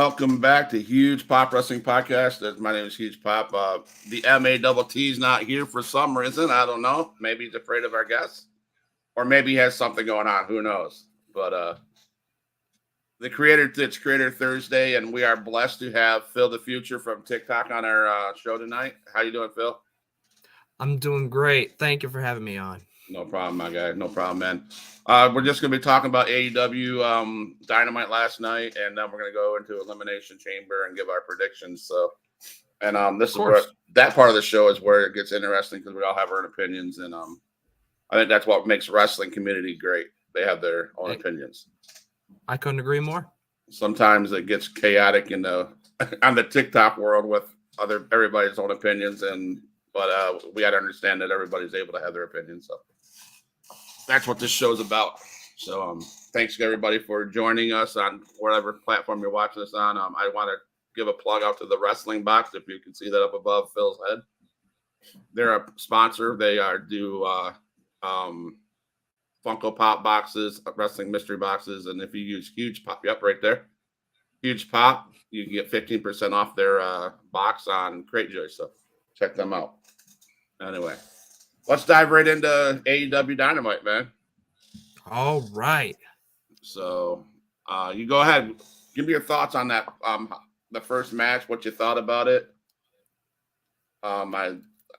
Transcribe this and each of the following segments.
Welcome back to Huge Pop Wrestling Podcast. My name is Huge Pop. The MATT is not here for some reason. I don't know. Maybe he's afraid of our guests, or maybe he has something going on. Who knows? But it's Creator Thursday, and we are blessed to have Phil the Future from TikTok on our show tonight. How you doing, Phil? I'm doing great. Thank you for having me on. No problem, my guy. No problem, man. We're just going to be talking about AEW Dynamite last night, and then we're going to go into Elimination Chamber and give our predictions. So, and this is where that part of the show is where it gets interesting because we all have our own opinions, and I think that's what makes wrestling community great. They have their own opinions. I couldn't agree more. Sometimes it gets chaotic in on the TikTok world with everybody's own opinions, but we got to understand that everybody's able to have their opinions. So that's what this show's about. So thanks to everybody for joining us on whatever platform you're watching us on. I want to give a plug out to the Wrestling Box, if you can see that up above Phil's head. They're a sponsor. They do Funko Pop boxes, wrestling mystery boxes, and if you use Huge Pop, yep, right there, Huge Pop, you can get 15% off their box on Cratejoy. So check them out. Anyway, let's dive right into AEW Dynamite, man. All right. So you go ahead. Give me your thoughts on that. The first match, what you thought about it. I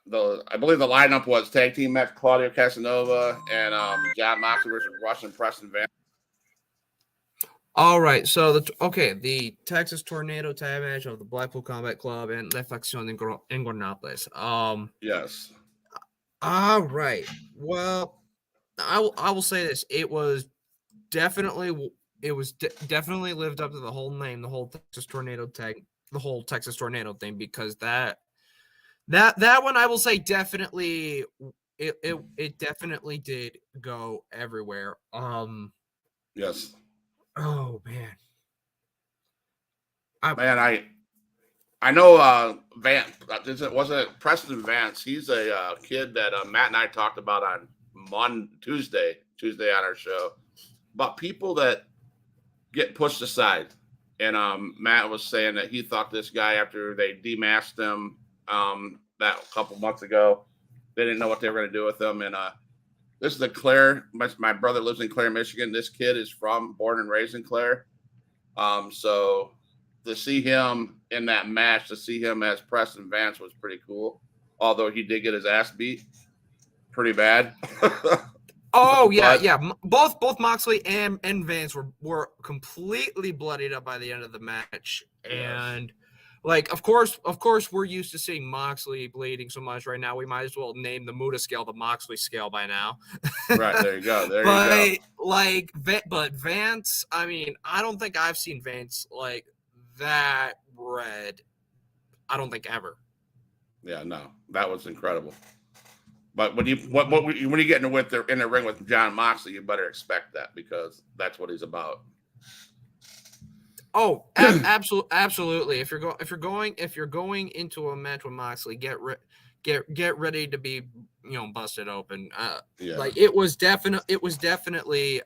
believe the lineup was tag team match Claudio Casanova and John Moxley versus Russian Preston Vance. All right. So the Texas Tornado tag match of the Blackpool Combat Club and La Facción Ingobernables. Yes. All right. Well, I will say this. It was definitely lived up to the whole name, the whole Texas Tornado thing, because that one I will say definitely it definitely did go everywhere. Yes. Oh man. I know Vance. Was it Preston Vance? He's a kid that Matt and I talked about on Tuesday on our show about people that get pushed aside. And Matt was saying that he thought this guy, after they demasked him that a couple months ago, they didn't know what they were going to do with him. And this is Clare. My brother lives in Clare, Michigan. This kid is born and raised in Clare. So to see him in that match, to see him as Preston Vance was pretty cool. Although he did get his ass beat pretty bad. Oh yeah. Both Moxley and Vance were completely bloodied up by the end of the match, and of course, we're used to seeing Moxley bleeding so much right now. We might as well name the Muda scale the Moxley scale by now. Right, there you go. You go. But Vance, I mean, I don't think I've seen Vance like that red. I don't think ever. Yeah, no, that was incredible. But when you get in the ring with John Moxley, you better expect that, because that's what he's about. Oh, absolutely. If you're going into a match with Moxley, get ready to be busted open. Like it was definitely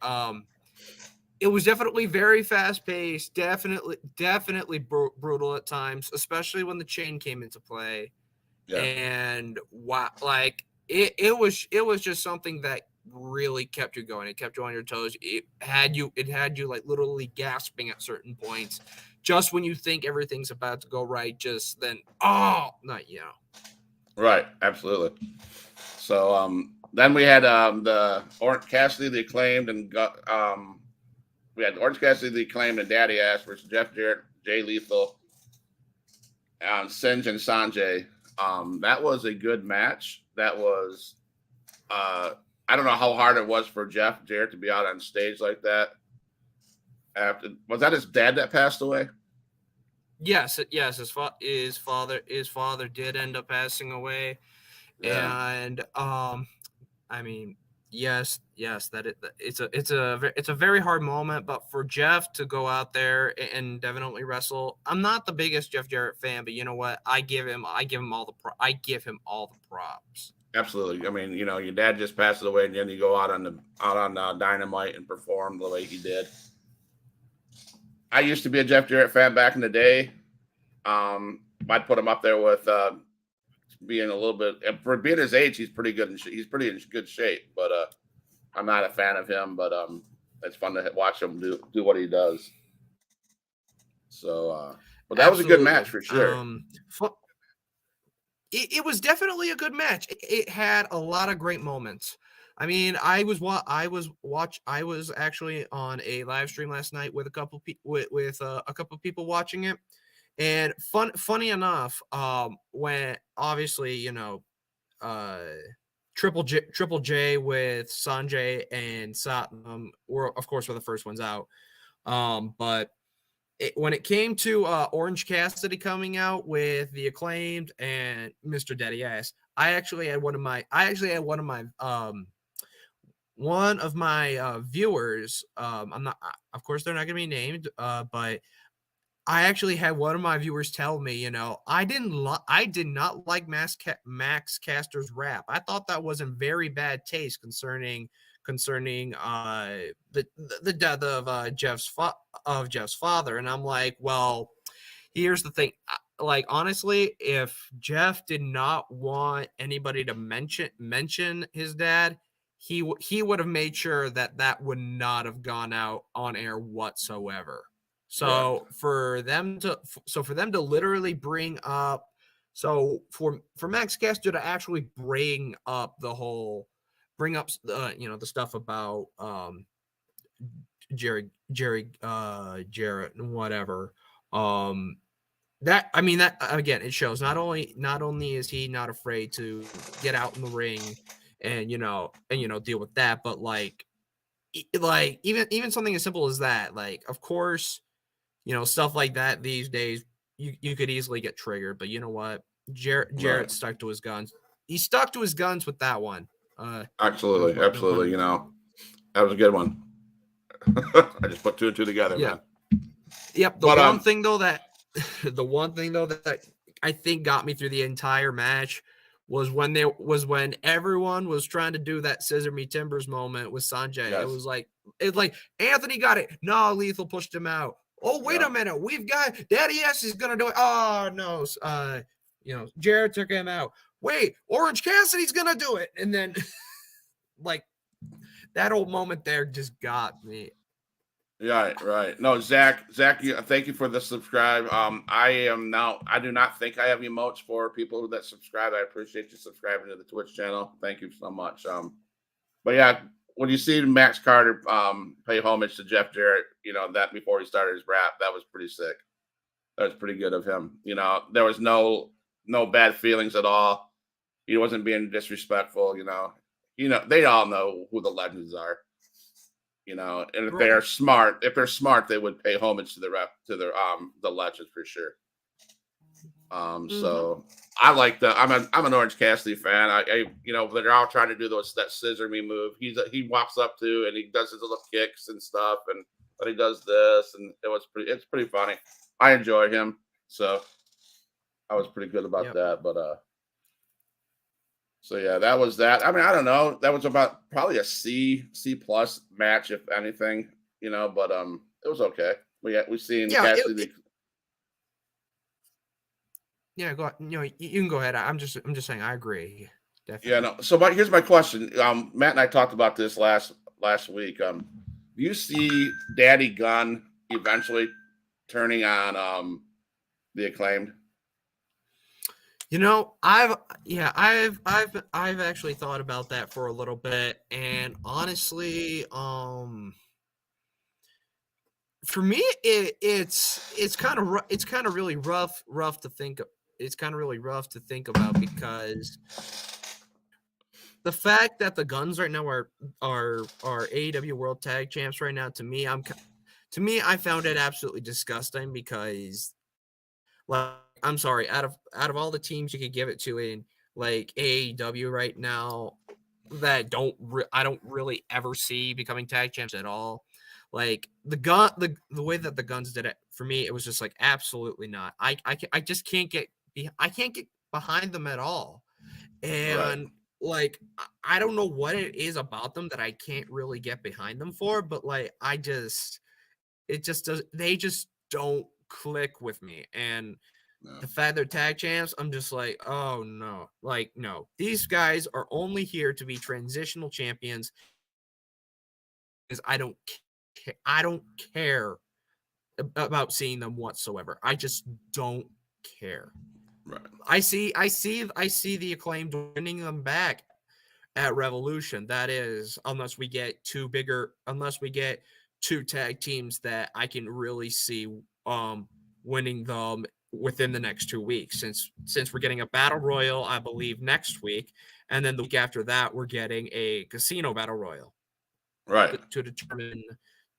very fast paced. Definitely brutal at times, especially when the chain came into play. Yeah. And it was just something that really kept you going. It kept you on your toes. It had you like literally gasping at certain points, just when you think everything's about to go right. Just then, right, absolutely. So then we had the Orange Cassidy, the Acclaimed, and we had Orange Cassidy, the Acclaimed, and Daddy Ass versus Jeff Jarrett, Jay Lethal, Singe and Sanjay. That was a good match. That was, I don't know how hard it was for Jeff Jarrett to be out on stage like that. Was that his dad that passed away? Yes. His father did end up passing away, and I mean, yes, it's a very hard moment. But for Jeff to go out there and definitely wrestle, I'm not the biggest Jeff Jarrett fan, but you know what? I give him all the props. Absolutely. I mean, your dad just passed away, and then you go out on Dynamite and perform the way he did. I used to be a Jeff Jarrett fan back in the day. I'd put him up there with being a little bit, and for being his age, he's pretty good. He's pretty in good shape. But I'm not a fan of him. But it's fun to watch him do what he does. So, but that was a good match for sure. It was definitely a good match. It had a lot of great moments. I mean, I was actually on a live stream last night with a couple with a couple people watching it, and funny enough, when obviously Triple J with Sanjay and Satnam were of course the first ones out, but when it came to Orange Cassidy coming out with the Acclaimed and Mr. Daddy Ass, I actually had one of my viewers. I'm not, of course, they're not going to be named, but I actually had one of my viewers tell me, I did not like Max Caster's rap. I thought that was in very bad taste concerning the death of Jeff's father. And I'm like, well, here's the thing. Like, honestly, if Jeff did not want anybody to mention his dad, he would have made sure that would not have gone out on air whatsoever. So right. for them to literally bring up, for Max Caster to actually bring up the stuff about Jerry Jarrett and whatever, that again, it shows not only is he not afraid to get out in the ring and deal with that, but like even something as simple as that, like, of course, stuff like that these days you could easily get triggered, but you know what, Jarrett right. stuck to his guns. He stuck to his guns with that one. Absolutely. That was a good one. I just put two and two together, man. Yep. The one thing though that I think got me through the entire match was when everyone was trying to do that scissor me timbers moment with Sanjay. Yes. It's like Anthony got it. No, Lethal pushed him out. Oh, wait a minute. We've got Daddy S is gonna do it. Oh no. Jarrett took him out. Wait, Orange Cassidy's gonna do it. And then like that old moment there just got me. Right. No, Zach, thank you for the subscribe. I do not think I have emotes for people that subscribe. I appreciate you subscribing to the Twitch channel. Thank you so much. But yeah, when you see Max Carter pay homage to Jeff Jarrett, that before he started his rap, that was pretty sick. That was pretty good of him. There was no bad feelings at all. He wasn't being disrespectful. They all know who the legends are. And if they're smart, they would pay homage to the legends for sure. So I like I'm an Orange Cassidy fan. They're all trying to do that scissor me move. He walks up to and he does his little kicks and stuff, and but he does this, and it's pretty funny. I enjoy him, so I was pretty good about that. But so yeah, that was that. I mean, I don't know. That was about probably a C+ match, if anything, but it was okay. We've seen Cassidy. Yeah, go ahead. You can go ahead. I'm just saying I agree. Definitely. Yeah, no. So here's my question. Matt and I talked about this last week. Do you see Daddy Gunn eventually turning on the Acclaimed? I've actually thought about that for a little bit, and honestly, for me, it's kind of really rough to think. It's kind of really rough to think about, because the fact that the Guns right now are AEW World Tag Champs right now, to me, I found it absolutely disgusting, because, like, I'm sorry, out of all the teams you could give it to in like AEW right now, that I don't really ever see becoming tag champs at all. Like the way that the Guns did it, for me, it was just like absolutely not. I just can't get behind them at all. And like I don't know what it is about them that I can't really get behind them for, but like I just it just does. They just don't click with me. And No. the fact they're tag champs, I'm just like, oh no, like no. These guys are only here to be transitional champions. Because I don't care about seeing them whatsoever. I just don't care. Right. I see the Acclaimed winning them back at Revolution. That is, unless we get two tag teams that I can really see winning them within the next 2 weeks. Since we're getting a battle royal, I believe, next week, and then the week after that we're getting a casino battle royal. Right. To determine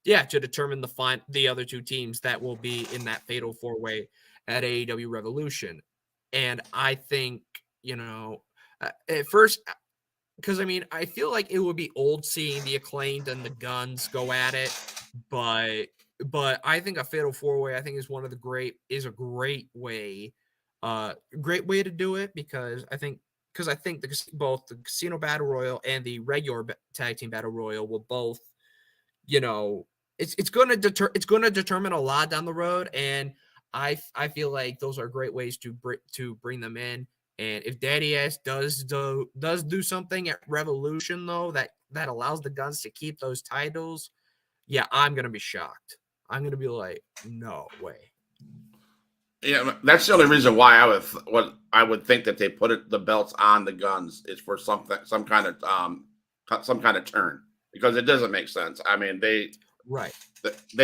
the other two teams that will be in that fatal 4-way at AEW Revolution. And I think, at first, because I mean, I feel like it would be old seeing the Acclaimed and the Guns go at it, but I think a fatal 4-way I think is a great way, great way to do it, because I think both the Casino Battle Royal and the regular tag team Battle Royal will both, it's going to determine a lot down the road, and I feel like those are great ways to bring them in. And if Daddy Ass does do something at Revolution, though, that allows the Guns to keep those titles, yeah, I'm gonna be shocked. I'm gonna be like, no way. Yeah, that's the only reason why I would think that they put the belts on the Guns is for some kind of turn, because it doesn't make sense. I mean, they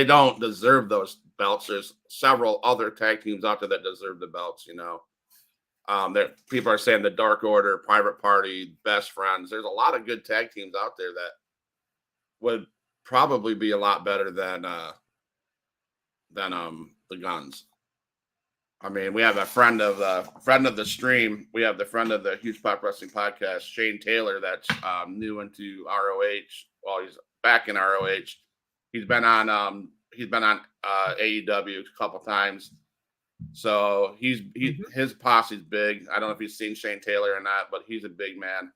don't deserve those belts. There's several other tag teams out there that deserve the belts. That people are saying the Dark Order, Private Party, Best Friends. There's a lot of good tag teams out there that would probably be a lot better than the Guns. I mean, we have a friend of the stream. We have the friend of the Huge Pop Wrestling Podcast, Shane Taylor, that's new into ROH. Well, he's back in ROH. He's been on AEW a couple times. So his posse's big. I don't know if you've seen Shane Taylor or not, but he's a big man.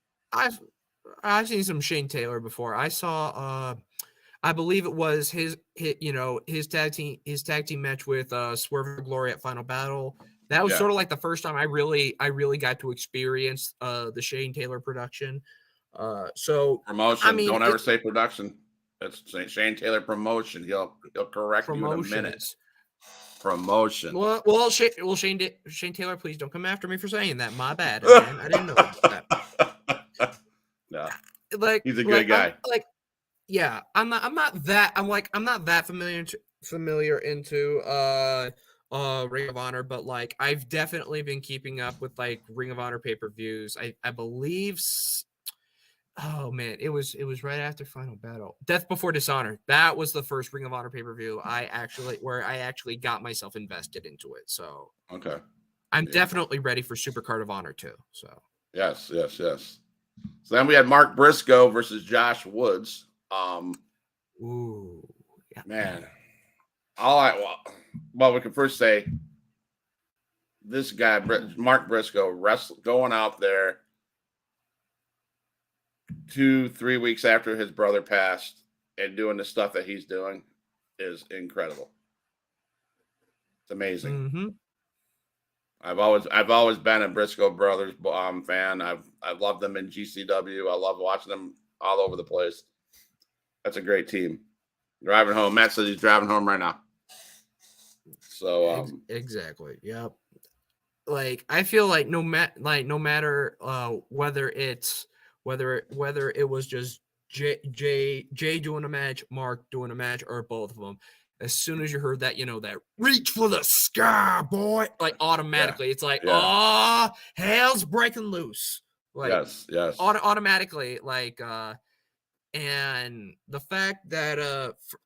I've seen some Shane Taylor before. I saw I believe it was his tag team match with Swerve and Glory at Final Battle. That was sort of like the first time I really got to experience the Shane Taylor production. So promotion. I mean, don't ever say production. That's Shane Taylor promotion. He'll correct you in a minute. Promotion. Well, Shane Taylor, please don't come after me for saying that. My bad. I didn't know that. No, like he's a good guy. I'm not that familiar into Ring of Honor, but like I've definitely been keeping up with like Ring of Honor pay-per-views. I believe. Oh man, it was right after Final Battle. Death Before Dishonor. That was the first Ring of Honor pay-per-view I actually got myself invested into it. So okay. I'm definitely ready for Super Card of Honor too. So yes. So then we had Mark Briscoe versus Josh Woods. Ooh, yeah. Man. We can first say this guy, Mark Briscoe, going out there 2-3 weeks after his brother passed and doing the stuff that he's doing is incredible. It's amazing. Mm-hmm. I've always been a Briscoe Brothers fan. I've loved them in GCW. I love watching them all over the place. That's a great team. Driving home. Matt says he's driving home right now. So exactly. Yep. Like I feel like no matter whether it was just Jay doing a match, Mark doing a match, or both of them, as soon as you heard that, that reach for the sky, boy, like automatically it's like, oh, hell's breaking loose. Like yes. Automatically, like and the fact that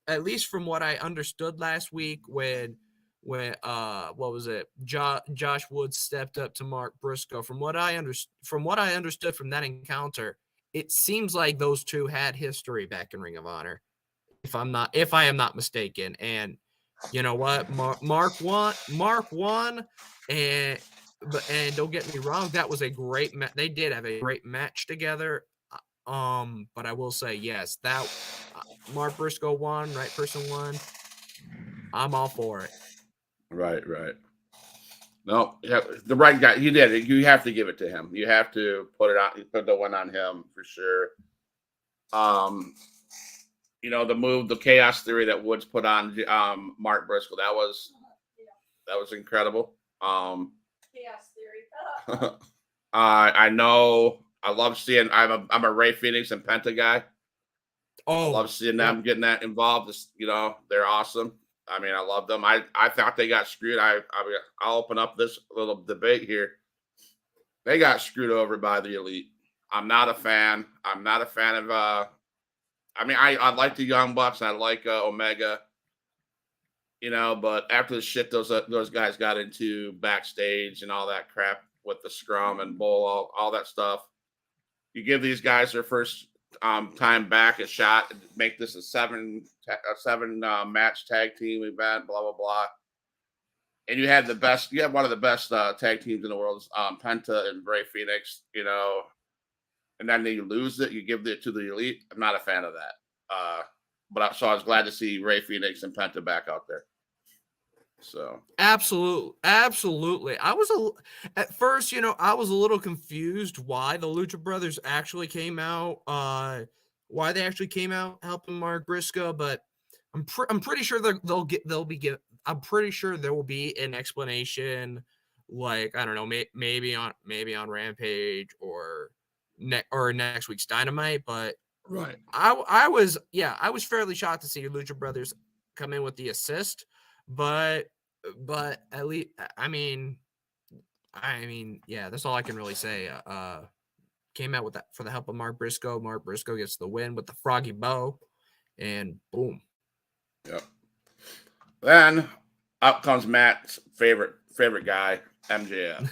at least from what I understood last week when what was it? Josh Woods stepped up to Mark Briscoe. From what I understood from that encounter, it seems like those two had history back in Ring of Honor, if I am not mistaken. And you know what, Mark won, and don't get me wrong, that was a great match. They did have a great match together. But I will say, yes, that Mark Briscoe won, right person won. I'm all for it. Right. No, yeah, the right guy. He did it. You have to give it to him. You have to put the one on him for sure. The move, the chaos theory that Woods put on Mark Briscoe, that was incredible. Chaos theory. I know. I love seeing. I'm a Ray Phoenix and Penta guy. I love seeing them getting that involved. They're awesome. I mean, I love them. I thought they got screwed. I'll open up this little debate here. They got screwed over by the Elite. I'm not a fan. I'm not a fan of. I like the Young Bucks. And I like Omega. But after the shit those guys got into backstage and all that crap with the scrum and bull, all that stuff, you give these guys their first time back a shot and make this a seven match tag team event, blah blah blah. And you have one of the best tag teams in the world, Penta and Ray Phoenix, and then you lose it, you give it to the Elite. I'm not a fan of that. So I was glad to see Ray Phoenix and Penta back out there. So absolutely. At first, I was a little confused why the Lucha Brothers actually came out, why they actually came out helping Mark Briscoe, but I'm pretty sure I'm pretty sure there will be an explanation, like, I don't know, maybe on Rampage or next week's Dynamite, but right. I was fairly shocked to see Lucha Brothers come in with the assist, but at least I mean, yeah, that's all I can really say. Came out with that for the help of Mark Briscoe. Mark Briscoe gets the win with the froggy bow, and boom. Yep. Then up comes Matt's favorite guy, MJF.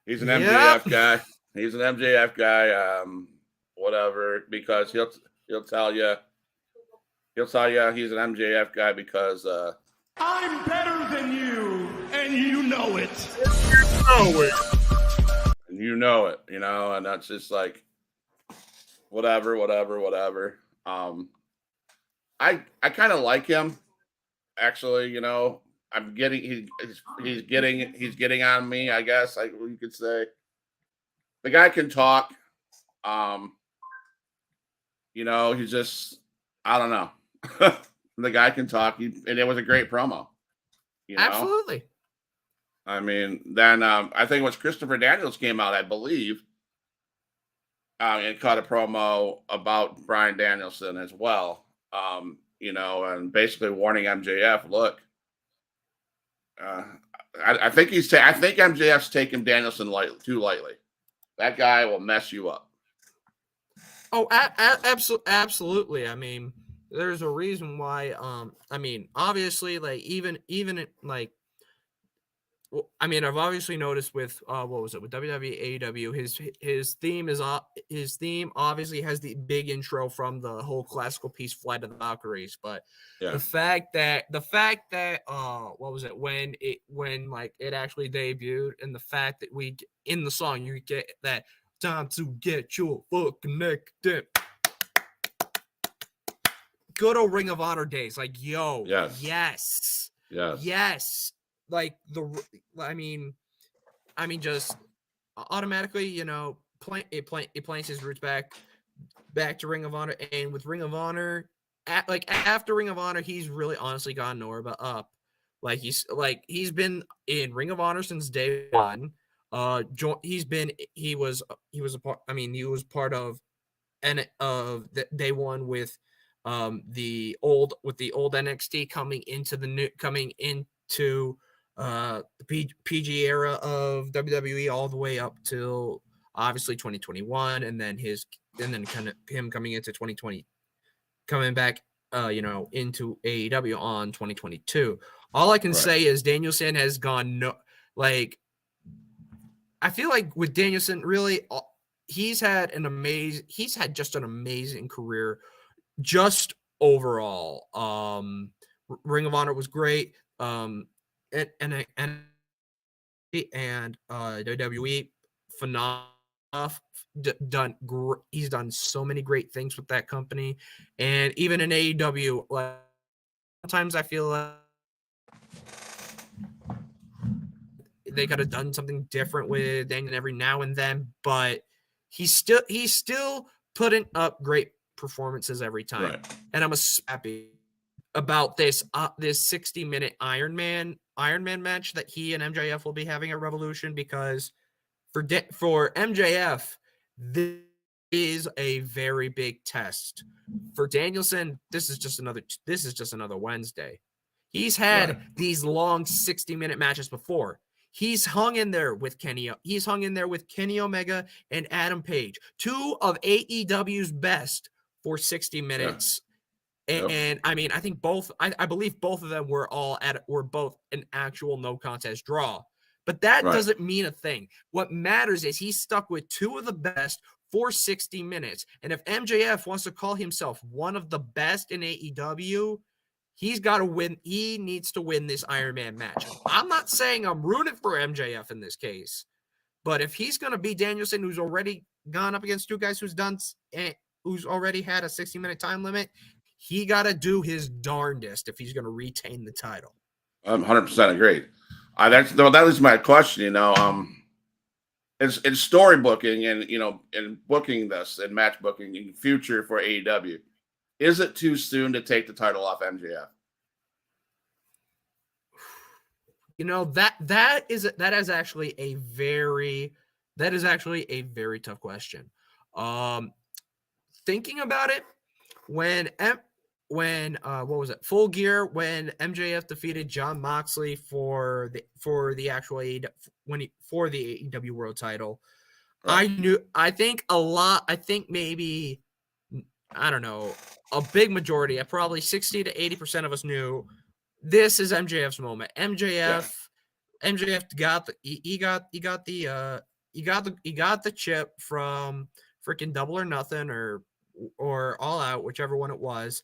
He's an MJF guy. He's an MJF guy. Whatever, because he'll tell you he's an MJF guy because I'm better than you, and you know it. And that's just like whatever. I kind of like him, actually. I'm getting he's getting on me, I guess. You could say the guy can talk. He's just, I don't know. The guy can talk, and it was a great promo. Absolutely. I mean, then I think it was Christopher Daniels came out, I believe, and cut a promo about Bryan Danielson as well. And basically warning MJF, look, I think MJF's taking Danielson too lightly. That guy will mess you up. Oh, absolutely. I mean, there's a reason why. Obviously, like even like, I've obviously noticed with what was it with WWE AEW, his theme obviously has the big intro from the whole classical piece Flight of the Valkyries, but the fact that what was it when it actually debuted, and the fact that we in the song you get that time to get your fucking neck dip. Good old Ring of Honor days, like yes. Like just automatically, it plants his roots back to Ring of Honor, and with Ring of Honor, after Ring of Honor, he's really honestly gone nowhere but up. He's been in Ring of Honor since day one. He was part of day one with the old NXT coming into the PG era of WWE all the way up till obviously 2021, and then kind of him coming into 2020, coming back into AEW on 2022. All I can say is Danielson has gone I feel like with Danielson, really, he's had just an amazing career, just overall. Ring of Honor was great. And WWE phenomenal. He's done so many great things with that company, and even in AEW, sometimes I feel like they could have done something different with Daniel every now and then, but he's still putting up great performances every time. Right. And I'm happy about this 60-minute Iron Man match that he and MJF will be having at Revolution, because for MJF, this is a very big test. For Danielson, this is just another Wednesday. He's had these long 60-minute matches before. He's hung in there with Kenny Omega and Adam Page, two of AEW's best, for 60 minutes. Yeah. And I mean, I think I believe both of them were both an actual no contest draw. But that doesn't mean a thing. What matters is he's stuck with two of the best for 60 minutes. And if MJF wants to call himself one of the best in AEW, he's got to win. He needs to win this Iron Man match. I'm not saying I'm rooting for MJF in this case, but if he's going to be Danielson, who's already gone up against two guys who's already had a 60-minute time limit, he got to do his darndest if he's going to retain the title. 100% agree. That was my question. In story booking and in booking this and match booking in future for AEW, is it too soon to take the title off MJF? That is actually a very tough question. Thinking about it, when what was it? Full Gear, when MJF defeated Jon Moxley for the actual AEW World Title, I think maybe, I don't know, a big majority, probably 60 to 80% of us knew this is MJF's moment. MJF got the chip from freaking Double or Nothing or All Out, whichever one it was.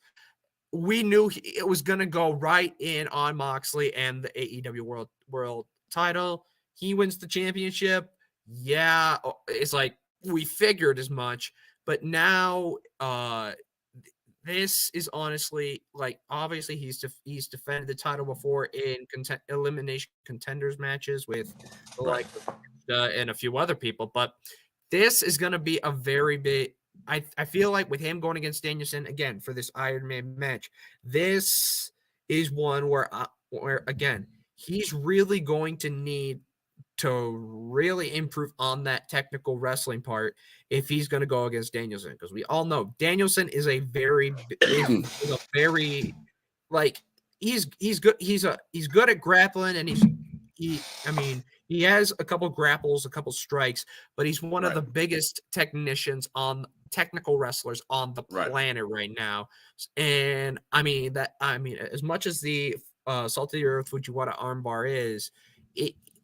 We knew it was going to go right in on Moxley and the AEW World Title. He wins the championship. Yeah, it's like we figured as much. But now, this is honestly, like, obviously he's defended the title before in elimination contenders matches with and a few other people. But this is going to be a very big. I feel like with him going against Danielson again for this Iron Man match, this is one where again, he's really going to need to really improve on that technical wrestling part if he's going to go against Danielson, because we all know Danielson is a very like he's good. He's good at grappling, and he has a couple grapples, a couple strikes, but he's one of the biggest technical wrestlers on the planet right now. And as much as the Salt of the Earth Fujiwara armbar is,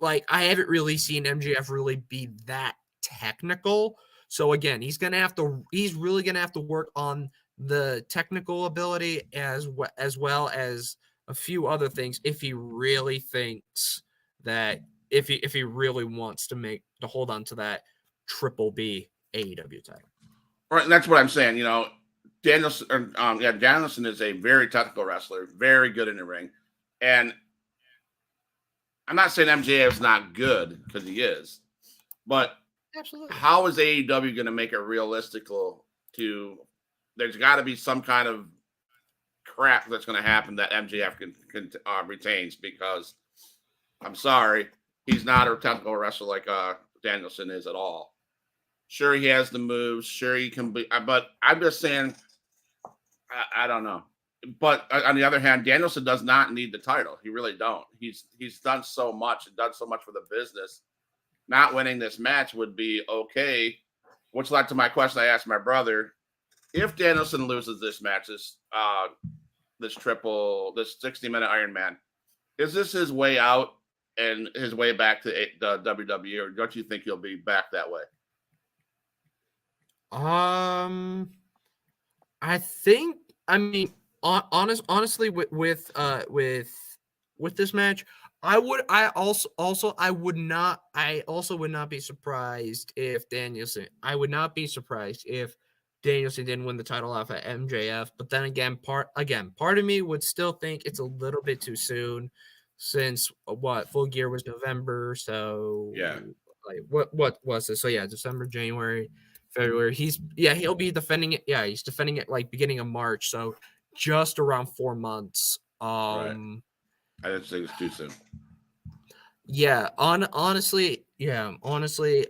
I haven't really seen MJF really be that technical. So again, he's really gonna have to work on the technical ability as well as a few other things if he really thinks that if he really wants to hold on to that Triple B AEW title. Right, and that's what I'm saying. Danielson is a very technical wrestler, very good in the ring, and I'm not saying MJF is not good, because he is, but absolutely, how is AEW going to make it realistical? There's got to be some kind of crap that's going to happen that MJF can retains, because I'm sorry, he's not a technical wrestler like Danielson is at all. Sure, he has the moves. Sure, he can be, but I'm just saying, I don't know. But on the other hand, Danielson does not need the title. He really don't. He's done so much and done so much for the business. Not winning this match would be okay, which led to my question I asked my brother. If Danielson loses this match, this 60-minute Iron Man, is this his way out and his way back to the WWE, or don't you think he'll be back that way? I think, honestly, with this match, I would not be surprised if Danielson didn't win the title off at MJF. But then again, part of me would still think it's a little bit too soon, since Full Gear was November. So Yeah. like what was this? So yeah, December, January, February. He'll be defending it. Yeah, he's defending it like beginning of March. So just around 4 months. Right. I just think it's too soon. Yeah, honestly,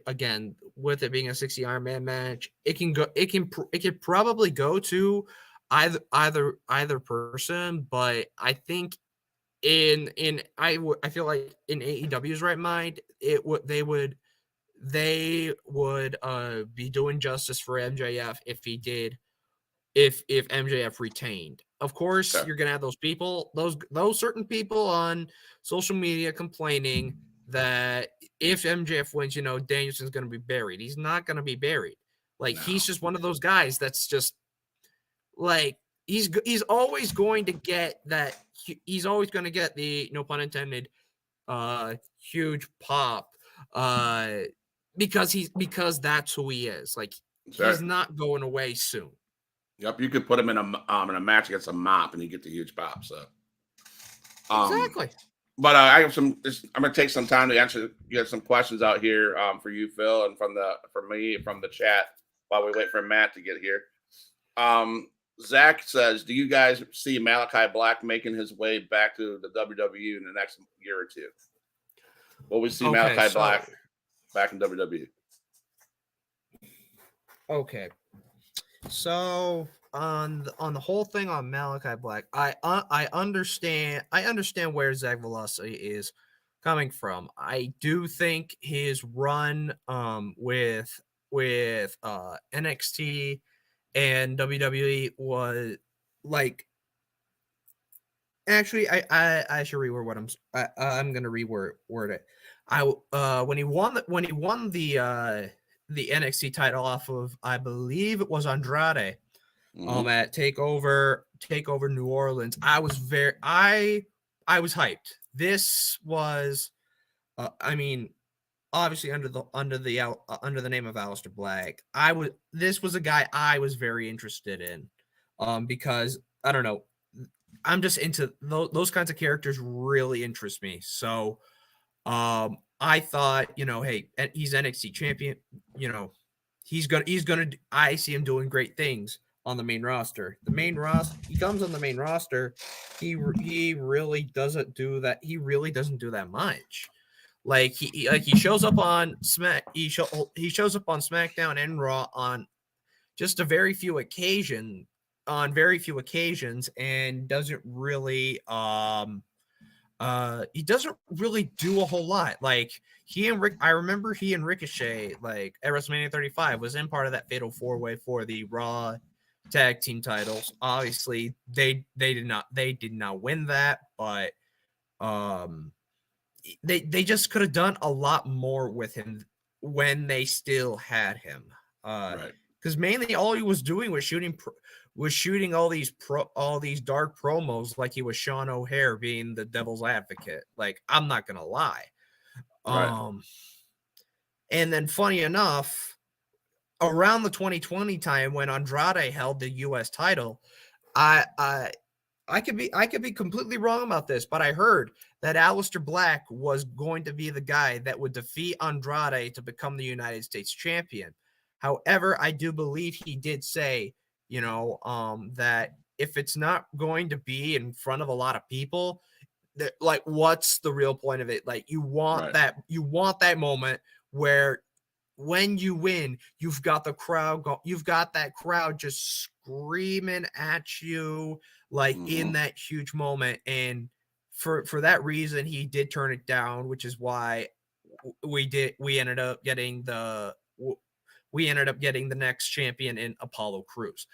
again, with it being a 60 Iron Man match, it could probably go to either person, but I think I feel like in AEW's right mind, they would be doing justice for MJF if MJF retained. Of course, You're gonna have those people, those certain people on social media complaining that if MJF wins, Danielson's gonna be buried. He's not gonna be buried. Like, he's just one of those guys that's just like he's always going to get that. He's always going to get the, no pun intended, huge pop, because that's who he is. Like, he's not going away soon. Yep, you could put him in a match against a mop, and you get the huge pop. So, exactly. But I have some. I'm going to take some time to get some questions out here for you, Phil, and from the chat while we wait for Matt to get here. Zach says, "Do you guys see Malachi Black making his way back to the WWE in the next year or two? Will we see Malachi Black back in WWE?" Okay. So on the whole thing on Malachi Black, I understand where Zach Velocity is coming from. I do think his run with NXT and WWE was like, actually I should reword what I'm gonna reword it. When he won the NXT title off of, I believe it was Andrade, at Takeover New Orleans, I was hyped. This was, obviously under the name of Aleister Black. This was a guy I was very interested in, because I don't know, I'm just into those kinds of characters. Really interest me. So, I thought, hey, he's NXT champion. He's gonna. I see him doing great things on the main roster. He comes on the main roster. He really doesn't do that. He really doesn't do that much. Like, he shows up on he shows up on SmackDown and Raw on just very few occasions, and doesn't really he doesn't really do a whole lot. Like, I remember he and Ricochet, like, at WrestleMania 35, was in part of that fatal 4-way for the Raw tag team titles. Obviously, they did not win that, but they just could have done a lot more with him when they still had him. Right. Because mainly all he was doing was shooting all these dark promos, like he was Sean O'Hare being the devil's advocate. Like, I'm not gonna lie. Right. And then, funny enough, around the 2020 time when Andrade held the U.S. title, I could be completely wrong about this, but I heard that Aleister Black was going to be the guy that would defeat Andrade to become the United States champion. However, I do believe he did say, that if it's not going to be in front of a lot of people, that, like, what's the real point of it? Like, you want that moment where when you win, you've got the crowd you've got that crowd just screaming at you, like, in that huge moment. And for that reason, he did turn it down, which is why we ended up getting the next champion in Apollo Crews.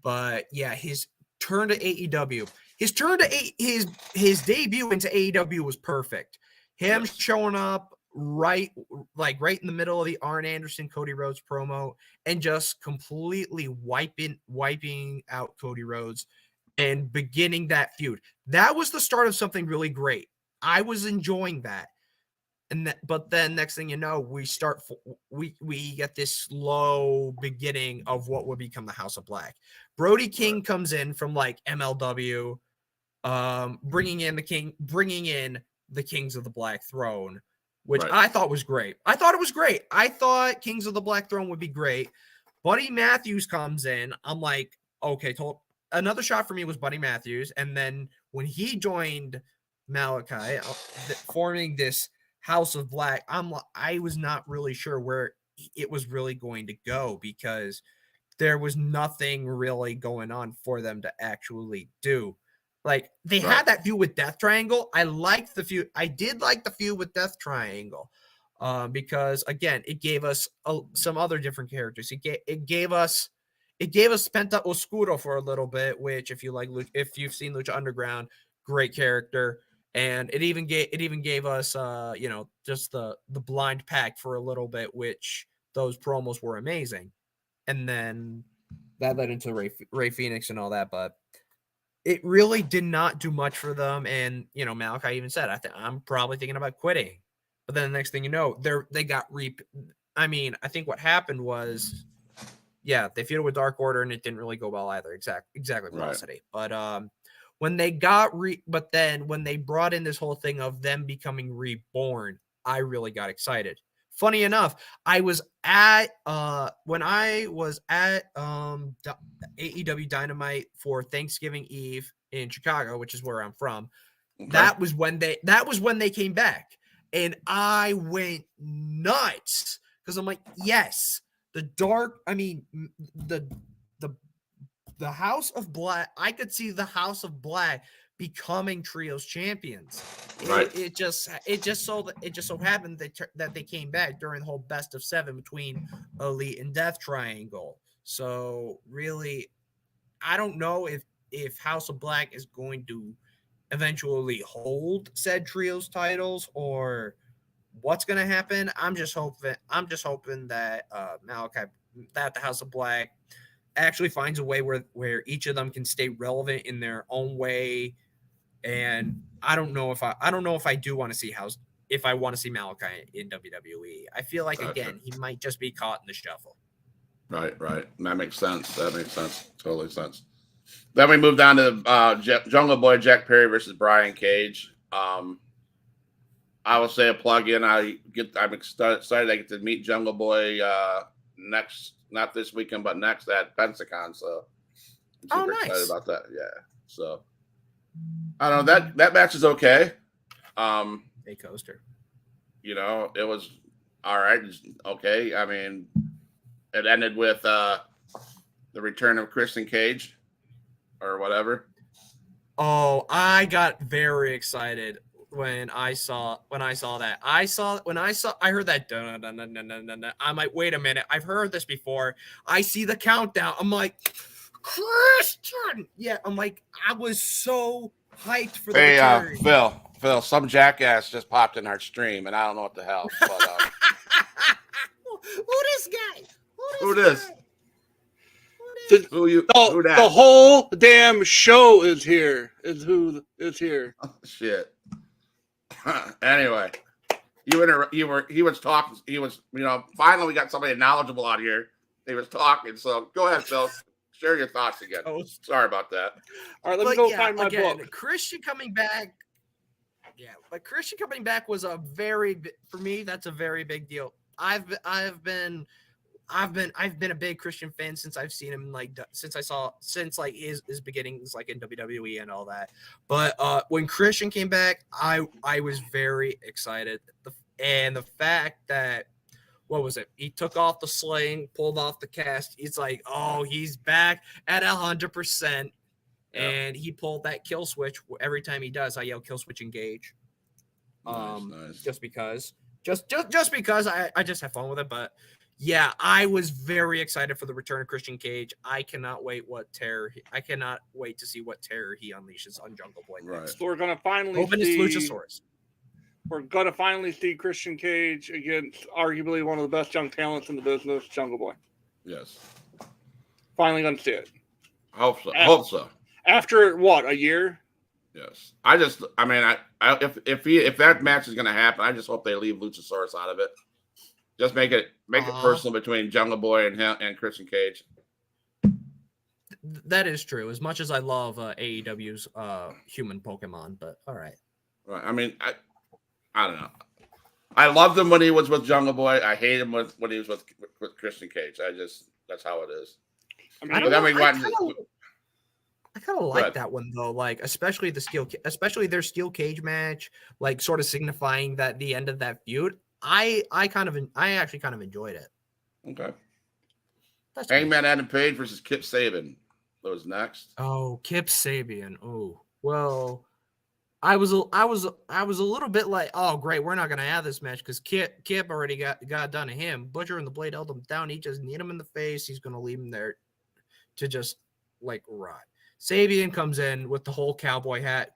But yeah, his turn to AEW, his debut into AEW was perfect. Him showing up right in the middle of the Arn Anderson Cody Rhodes promo and just completely wiping out Cody Rhodes and beginning that feud. That was the start of something really great. I was enjoying that. But then next thing you know, we get this slow beginning of what would become the House of Black. Brody King comes in from like MLW, bringing in the Kings of the Black Throne, which I thought was great. I thought it was great. I thought Kings of the Black Throne would be great. Buddy Matthews comes in. I'm like, okay, another shot for me was Buddy Matthews. And then when he joined Malachi, forming this House of Black, I was not really sure where it was really going to go, because there was nothing really going on for them to actually do. Like, they had that feud with Death Triangle. I liked the feud. I did like the feud with Death Triangle, because again, it gave us some other different characters. It gave us Penta Oscuro for a little bit, which if you've seen Lucha Underground, great character. And it even gave us just the Blind Pack for a little bit, which those promos were amazing. And then that led into Ray Phoenix and all that, but it really did not do much for them. And Malachi even said, I'm probably thinking about quitting. But then the next thing you know, they got I think what happened was, they feuded with Dark Order, and it didn't really go well either. Exactly, Velocity. But when they when they brought in this whole thing of them becoming reborn, I really got excited. Funny enough, I was at AEW Dynamite for Thanksgiving Eve in Chicago, which is where I'm from. Okay. That was when they came back, and I went nuts because I'm like, yes, the House of Black. I could see the House of Black becoming trios champions. It just so happened that they came back during the whole best of 7 between Elite and Death Triangle. So really, I don't know if House of Black is going to eventually hold said trios titles or what's going to happen. I'm just hoping that that the House of Black actually finds a way where each of them can stay relevant in their own way. And I don't know if I do want to see if I want to see Malachi in WWE. I feel like again he might just be caught in the shuffle. Right. That makes sense. Totally sense. Then we move down to Jungle Boy Jack Perry versus Brian Cage. I will say a plug-in. I'm excited I get to meet Jungle Boy next, not this weekend, but next at Pensacon. So I'm super excited about that. Yeah. So I don't know, that match is okay. A coaster. It was all right. Okay. I mean, it ended with the return of Christian Cage or whatever. Oh, I got very excited when I saw that. I heard that dun, dun, dun, dun, dun, dun, dun. I'm like, wait a minute, I've heard this before. I see the countdown. I'm like, Christian. Yeah, I'm like, I was so hyped for the return. Phil, some jackass just popped in our stream, and I don't know what the hell. But, who this guy? Who this? Who that? The whole damn show is here. Who is here? Oh, shit. Anyway, he was talking. He was, finally we got somebody knowledgeable out here. He was talking. So go ahead, Phil. Share your thoughts again. Sorry about that. All right, let me go find my book. Christian coming back. Yeah, but Christian coming back was for me, that's a very big deal. I've been a big Christian fan since I've seen him, since his beginnings in WWE and all that. But when Christian came back, I was very excited. And the fact that, what was it? He took off the sling, pulled off the cast. It's like, oh, he's back at 100%. Yeah. And he pulled that kill switch. Every time he does, I yell kill switch engage. Nice. Just because I just have fun with it. But yeah, I was very excited for the return of Christian Cage. I cannot wait to see what terror he unleashes on Jungle Boy next. Right. So we're gonna finally see Luchasaurus. We're gonna finally see Christian Cage against arguably one of the best young talents in the business, Jungle Boy. Yes. Finally gonna see it. Hope so. After what, a year? Yes. I mean, if that match is going to happen, I just hope they leave Luchasaurus out of it. Just make it personal between Jungle Boy and him and Christian Cage. That is true. As much as I love AEW's human Pokemon, but all right. Right. I mean, I don't know. I loved him when he was with Jungle Boy. I hate him when he was with Christian Cage. That's how it is. I kind of like that one though. Like especially their steel cage match, like sort of signifying that the end of that feud. I actually kind of enjoyed it. Okay. Hangman Adam Page versus Kip Sabian. That was next. Oh, Kip Sabian. Oh, well, I was a little bit like, oh great, we're not gonna have this match because Kip already got done to him. Butcher and the Blade held him down. He just kneed him in the face. He's gonna leave him there to just like rot. Sabian comes in with the whole cowboy hat,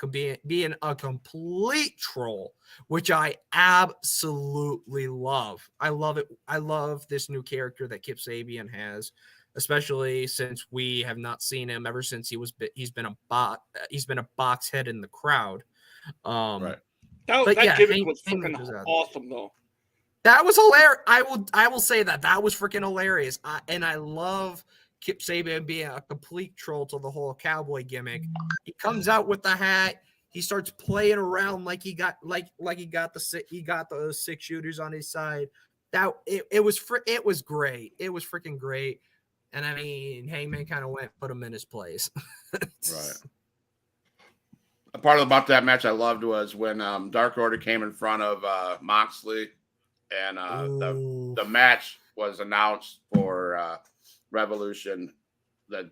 being a complete troll, which I absolutely love. I love it. I love this new character that Kip Sabian has, especially since we have not seen him ever since he's been a box head in the crowd. Right. That gimmick was freaking awesome, though. That was hilarious. I will say that was freaking hilarious. And I love Kip Sabian being a complete troll to the whole cowboy gimmick. He comes out with the hat. He starts playing around like he got the 6 shooters on his side. It was great. It was freaking great. And I mean, Hangman kind of put him in his place. Right. A part about that match I loved was when Dark Order came in front of Moxley, and the match was announced for Revolution, the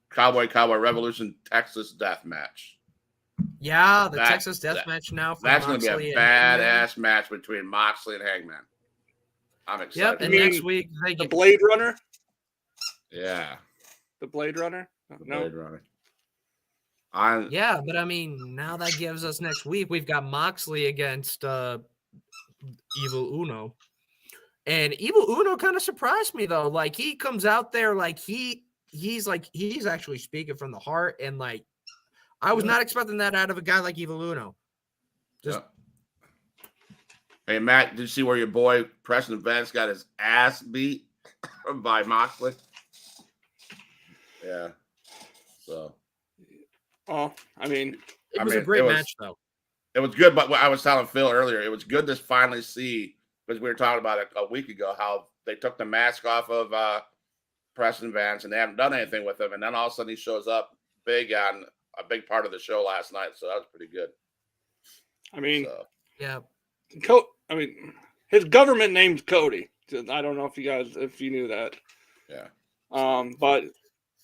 Cowboy Revolution Texas Death Match. Yeah, the Texas Death Match now. That's going to be a badass match between Moxley and Hangman. I'm excited. Yep, and next week they the Blade Runner. Yeah, the Blade Runner. Blade Runner. Yeah, but I mean, now that gives us next week. We've got Moxley against Evil Uno. And Evil Uno kind of surprised me though. Like he comes out there like he's actually speaking from the heart, and like I was not expecting that out of a guy like Evil Uno. Hey Matt, did you see where your boy Preston Vance got his ass beat by Moxley? Yeah. So. Oh, I mean, it was a great match though. It was good, but what I was telling Phil earlier, it was good to finally see. Because we were talking about it a week ago, how they took the mask off of Preston Vance and they haven't done anything with him. And then all of a sudden he shows up big on a big part of the show last night. So that was pretty good. I mean, yeah. I mean, his government name's Cody. I don't know if you knew that. Yeah. But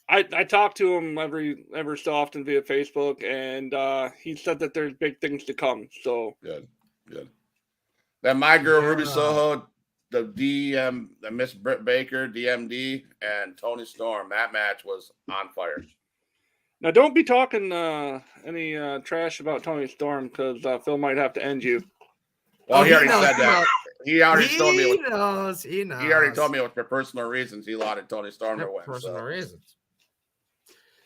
I talk to him ever so often via Facebook, and he said that there's big things to come. So good. Then my girl Ruby Soho, the Miss Britt Baker, DMD, and Tony Storm. That match was on fire. Now, don't be talking any trash about Tony Storm because Phil might have to end you. Well, he already said that. He already told me. He knows. He already told me it was for personal reasons he wanted Tony Storm to win. Personal reasons.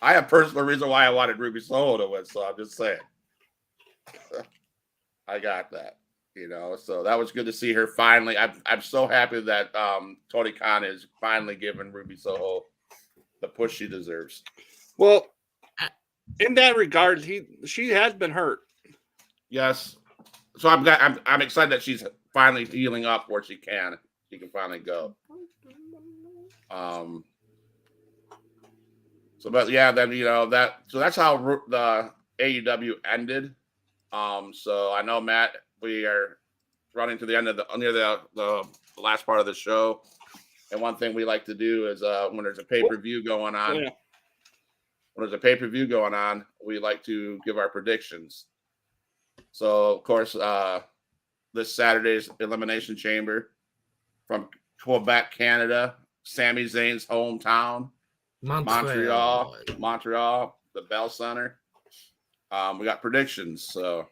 I have personal reason why I wanted Ruby Soho to win, so I'm just saying. I got that. So that was good to see her finally. I'm so happy that Tony Khan is finally giving Ruby Soho the push she deserves. Well, in that regard, she has been hurt. Yes, so I'm excited that she's finally healing up where she can finally go. So that's how the AEW ended. So I know, Matt, we are running to the end of the last part of the show. And one thing we like to do is when there's a pay-per-view going on, we like to give our predictions. So, of course, this Saturday's Elimination Chamber from Quebec, Canada, Sami Zayn's hometown, Montreal, the Bell Center. We got predictions, so.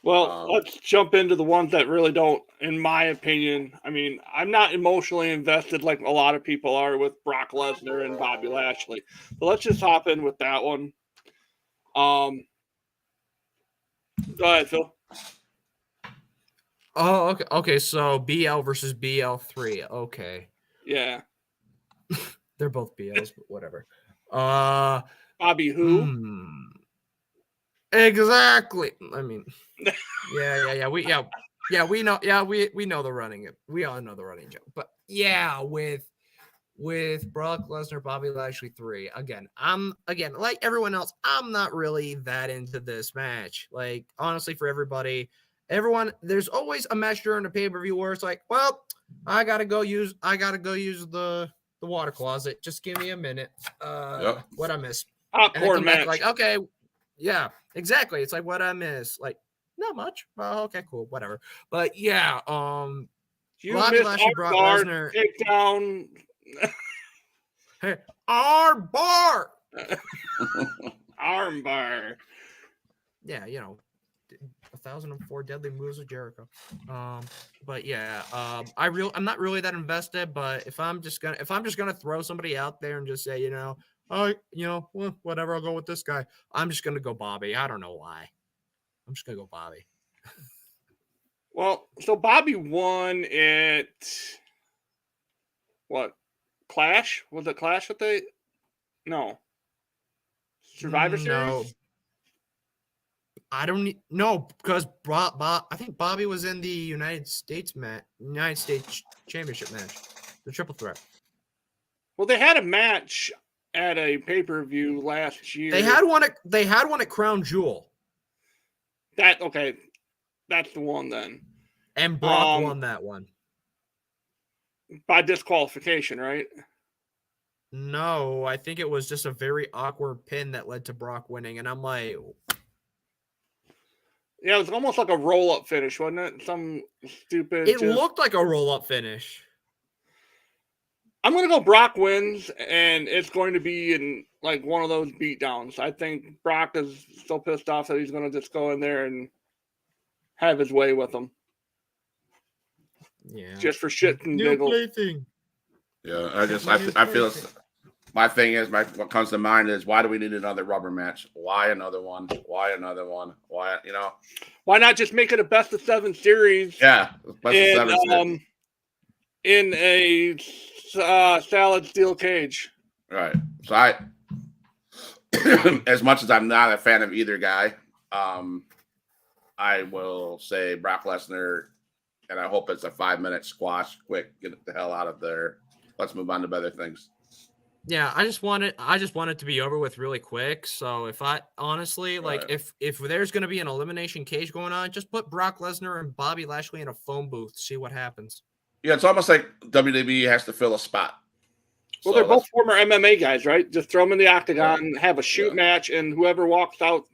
Well, let's jump into the ones that really don't, in my opinion. I mean, I'm not emotionally invested like a lot of people are with Brock Lesnar and Bobby Lashley. But let's just hop in with that one. Go ahead, Phil. Oh, okay. Okay, so BL versus BL3. Okay. Yeah. They're both BLs, but whatever. Bobby who? Exactly. I mean, yeah. We know. Yeah, we know the running. We all know the running joke. But yeah, with Brock Lesnar, Bobby Lashley 3. Again, like everyone else, I'm not really that into this match. Like, honestly, for everybody, there's always a match during the pay-per-view where it's like, well, I gotta go use the water closet. Just give me a minute. What I miss. And then Popcorn come back match. like, okay, yeah, exactly. It's like what I miss. Like, not much. Well, okay, cool, whatever. But yeah, You Bobby missed Lashley, Brock bar Lesnar. takedown. Hey, our bar. Armbar. Yeah, 1,004 deadly moves of Jericho. But yeah, I'm not really that invested. But if I'm just gonna throw somebody out there and just say, well, whatever, I'll go with this guy. I'm just gonna go Bobby. I don't know why. I'm just gonna go Bobby. Well, so Bobby won at what? Clash? Was it Clash that they? No. Survivor Series? No. I don't know because I think Bobby was in the United States Championship match, the triple threat. Well, they had a match at a pay-per-view last year. They had one at Crown Jewel. That's the one then. And Brock won that one. By disqualification, right? No, I think it was just a very awkward pin that led to Brock winning, and I'm like, yeah, it was almost like a roll-up finish, wasn't it? Some stupid. It looked like a roll-up finish. I'm going to go Brock wins, and it's going to be in like one of those beatdowns. I think Brock is so pissed off that he's going to just go in there and have his way with them. Yeah. Just for shit and giggles. Plaything. Yeah, I feel my thing is what comes to mind is why do we need another rubber match? Why another one? Why another one? Why Why not just make it a best of 7 series? Yeah, best of 7 in a salad steel cage. Right. So as much as I'm not a fan of either guy, I will say Brock Lesnar, and I hope it's a 5-minute squash. Quick, get the hell out of there. Let's move on to better things. Yeah, I just want it to be over with really quick. So if I honestly if there's going to be an elimination cage going on, just put Brock Lesnar and Bobby Lashley in a phone booth, see what happens. Yeah, it's almost like WWE has to fill a spot. Well, they're both former MMA guys, right? Just throw them in the octagon, have a shoot match, and whoever walks out.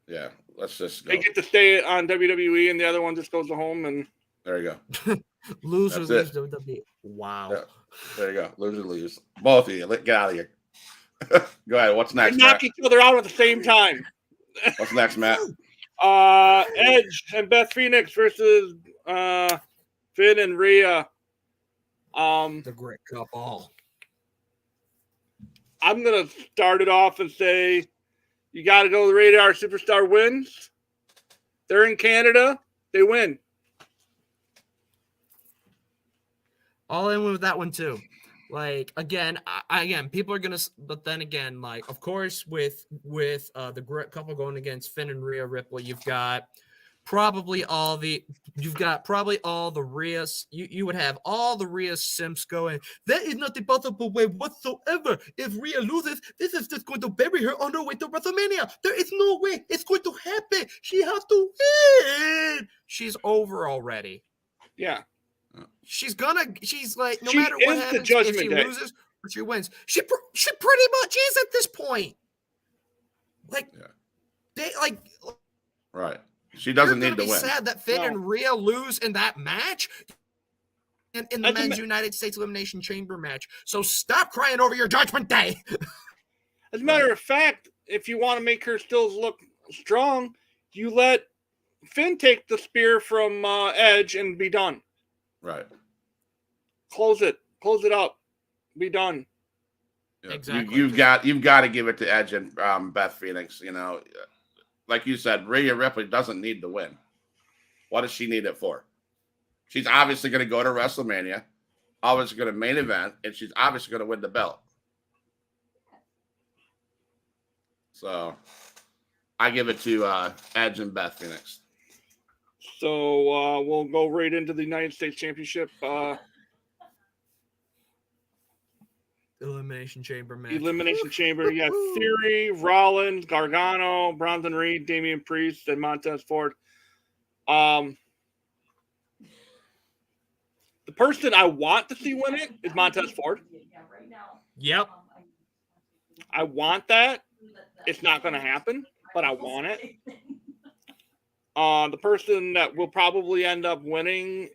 Yeah, let's just go. They get to stay on WWE, and the other one just goes home. And there you go. Loser leaves WWE. Wow. Yeah, there you go. Loser leaves. Both of you. Get out of here. Go ahead. What's next? They knock each other out at the same time. What's next, Matt? Edge and Beth Phoenix versus Finn and Rhea. The great couple. I'm gonna start it off and say you got to go. The Radar Superstar wins. They're in Canada. They win. All in with that one too. Like again, people are gonna. But then again, like of course, with the great couple going against Finn and Rhea Ripley, you've got probably all the Rhea. You would have all the Rhea simps going. That is not the possible way whatsoever. If Rhea loses, this is just going to bury her on her way to WrestleMania. There is no way it's going to happen. She has to win. She's over already. Yeah. She's like, no matter what happens, if she loses or she wins, she pretty much is at this point. Like, right. She doesn't need to win. Sad that Finn and Rhea lose in that match, in the men's United States Elimination Chamber match. So stop crying over your Judgment Day. As a matter of fact, if you want to make her still look strong, you let Finn take the spear from Edge and be done. Right. Close it up. Be done. Yeah. Exactly. You've got to give it to Edge and Beth Phoenix. like you said, Rhea Ripley doesn't need to win. What does she need it for? She's obviously going to go to WrestleMania, obviously going to main event, and she's obviously going to win the belt. So I give it to Edge and Beth Phoenix. So we'll go right into the United States Championship. Elimination Chamber match. Elimination Chamber. You got Theory, Rollins, Gargano, Bronson Reed, Damian Priest, and Montez Ford. The person I want to see win it is Montez Ford. Yep. I want that. It's not going to happen, but I want it. The person that will probably end up winning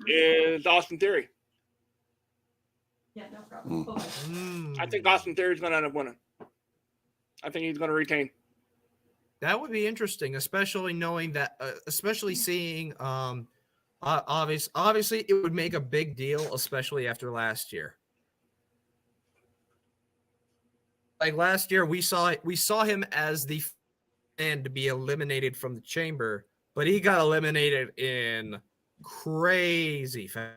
is Austin Theory. Yeah, no problem. I think Austin Theory is going to end up winning. I think he's going to retain. That would be interesting, especially knowing that, especially seeing, obviously it would make a big deal, especially after last year. Like last year, we saw him as the man to be eliminated from the chamber, but he got eliminated in crazy fashion.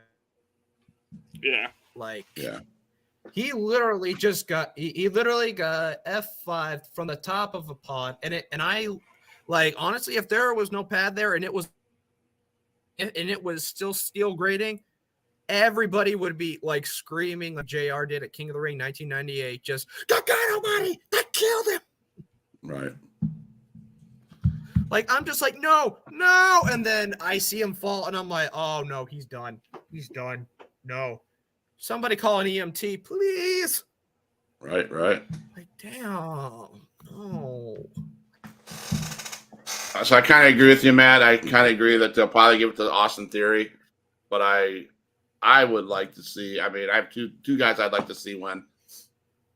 Yeah. Like, Yeah. he literally got F5 from the top of a pod, and I like, honestly, if there was no pad there and it was still steel grating, everybody would be like screaming like JR did at King of the Ring 1998, just "Good God Almighty, that killed him!" Right. Like, I'm just like, no, and then I see him fall, and I'm like, oh no, he's done. No, somebody call an EMT, please. Right. Like, damn, no. So I kind of agree with you, Matt. I kind of agree that they'll probably give it to Austin Theory, but I would like to see. I mean, I have two guys I'd like to see win.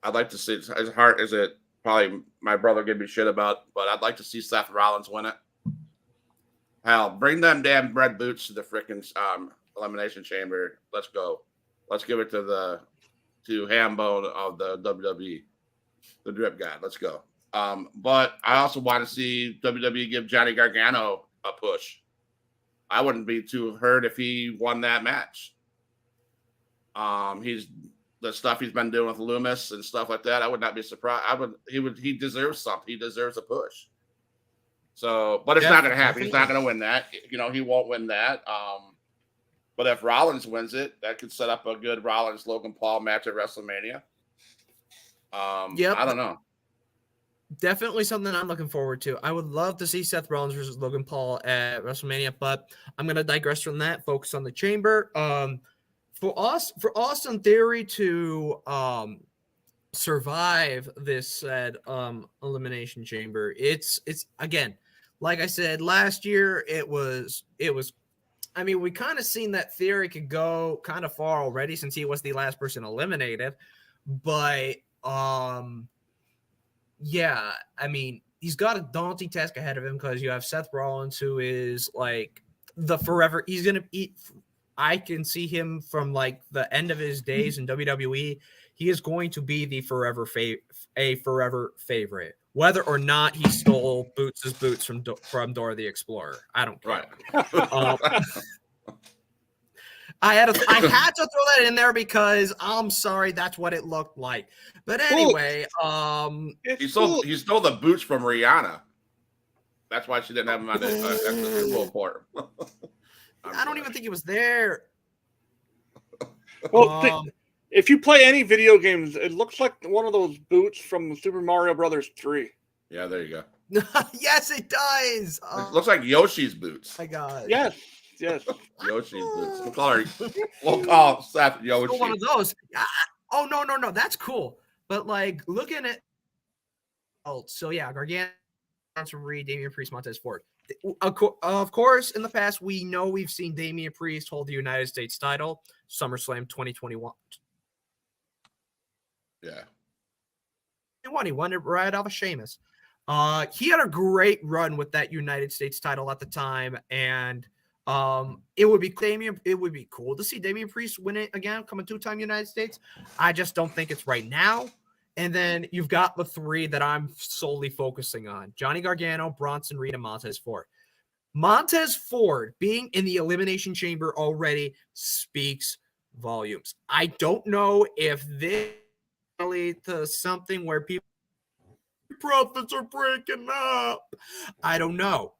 I'd like to see, as hard as it probably my brother gave me shit about, but I'd like to see Seth Rollins win it. Hell, bring them damn red boots to the freaking Elimination Chamber. Let's go. Let's give it to Hambone of the WWE, the drip guy. Let's go. But I also want to see WWE give Johnny Gargano a push. I wouldn't be too hurt if he won that match. He's the stuff he's been doing with Loomis and stuff like that. I would not be surprised. He deserves something. He deserves a push. So, but it's not going to happen. He's not going to win that. You know, he won't win that. But if Rollins wins it, that could set up a good Rollins Logan Paul match at WrestleMania. Yep. I don't know. Definitely something I'm looking forward to. I would love to see Seth Rollins versus Logan Paul at WrestleMania, but I'm going to digress from that. Focus on the chamber. For Austin Theory to survive this said elimination chamber, it's again, like I said last year, it was. I mean, we kind of seen that Theory could go kind of far already since he was the last person eliminated, but yeah, I mean, he's got a daunting task ahead of him because you have Seth Rollins, who is like the forever. He's gonna eat. I can see him from like the end of his days in WWE. He is going to be the forever favorite, whether or not he stole Boots' boots from Dora the Explorer. I don't care. Right. I had to throw that in there because I'm sorry, that's what it looked like. But anyway, he stole the boots from Rihanna. That's why she didn't have them on the Super Bowl for him. I don't even think he was there. Well, if you play any video games, it looks like one of those boots from Super Mario Brothers 3. Yeah, there you go. Yes, it does. It looks like Yoshi's boots. My God. Yes. Yoshi's boots. We'll call Seth Yoshi. Still one of those. Oh, no. That's cool. But like looking at so yeah, Gargano, Bronson Reed, Damian Priest, Montez Ford. Of course, in the past, we've seen Damian Priest hold the United States title, SummerSlam 2021. Yeah. He won it right off of Sheamus. He had a great run with that United States title at the time, and it would be cool to see Damian Priest win it again, come a 2-time United States. I just don't think it's right now. And then you've got the three that I'm solely focusing on: Johnny Gargano, Bronson Reed, and Montez Ford. Montez Ford being in the Elimination Chamber already speaks volumes. I don't know if this lead to something where people profits are breaking up. I don't know.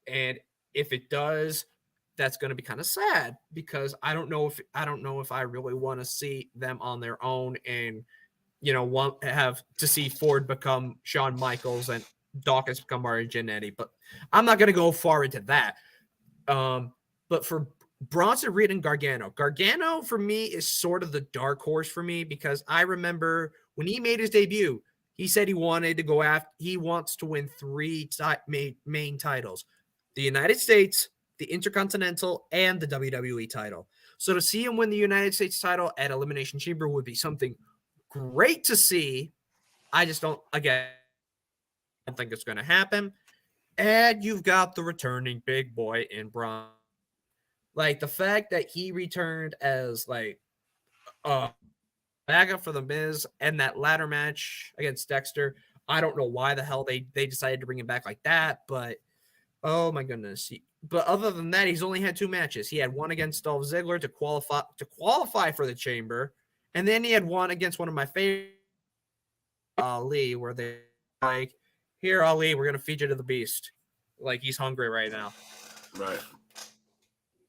And if it does, that's going to be kind of sad, because I don't know if I really want to see them on their own and want have to see Ford become Shawn Michaels and Dawkins become Mario Jannetty. But I'm not going to go far into that. But for Bronson Reed and Gargano for me is sort of the dark horse for me, because I remember when he made his debut, he said he wanted to go after. He wants to win 3 main titles: the United States, the Intercontinental, and the WWE title. So to see him win the United States title at Elimination Chamber would be something great to see. I just don't think it's going to happen. And you've got the returning big boy in Braun. Like, the fact that he returned as backup for the Miz and that ladder match against Dexter. I don't know why the hell they decided to bring him back like that, but oh my goodness. But other than that, he's only had 2 matches. He had one against Dolph Ziggler to qualify for the Chamber, and then he had one against one of my favorite, Ali, where they like, "Here, Ali, we're gonna feed you to the beast." Like, he's hungry right now. Right.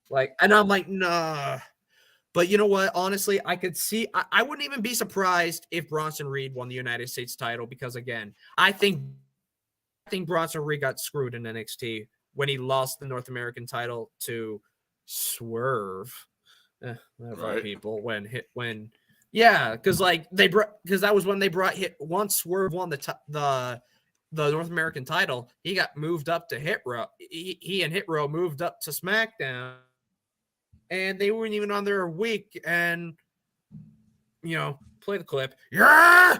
Like, and I'm like, nah. But you know what? Honestly, I could see. I wouldn't even be surprised if Bronson Reed won the United States title, because again, I think Bronson Reed got screwed in NXT when he lost the North American title to Swerve. Right. People because that was when they brought once Swerve won the North American title, he got moved up to Hit Row. He and Hit Row moved up to SmackDown, and they weren't even on there a week. And play the clip. Yeah.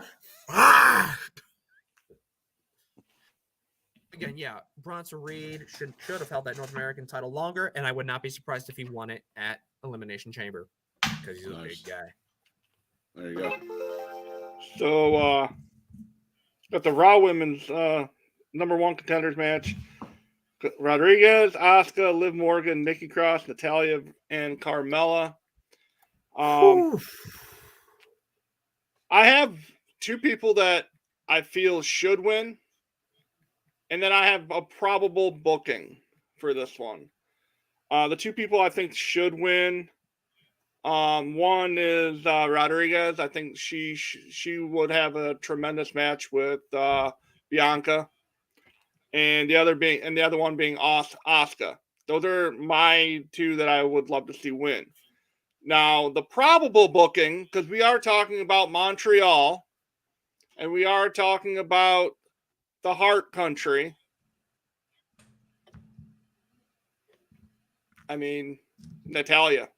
Again, yeah, Bronson Reed should have held that North American title longer, and I would not be surprised if he won it at Elimination Chamber, because he's a big guy. There you go. So, got the Raw Women's number 1 contenders match. Rodriguez, Asuka, Liv Morgan, Nikki Cross, Natalya, and Carmella. I have 2 people that I feel should win, and then I have a probable booking for this one. The 2 people I think should win. One is Rodriguez. I think she would have a tremendous match with Bianca, and the other one being Asuka. Those are my 2 that I would love to see win. Now, the probable booking, because we are talking about Montreal, and we are talking about the Heart Country. I mean, Natalya.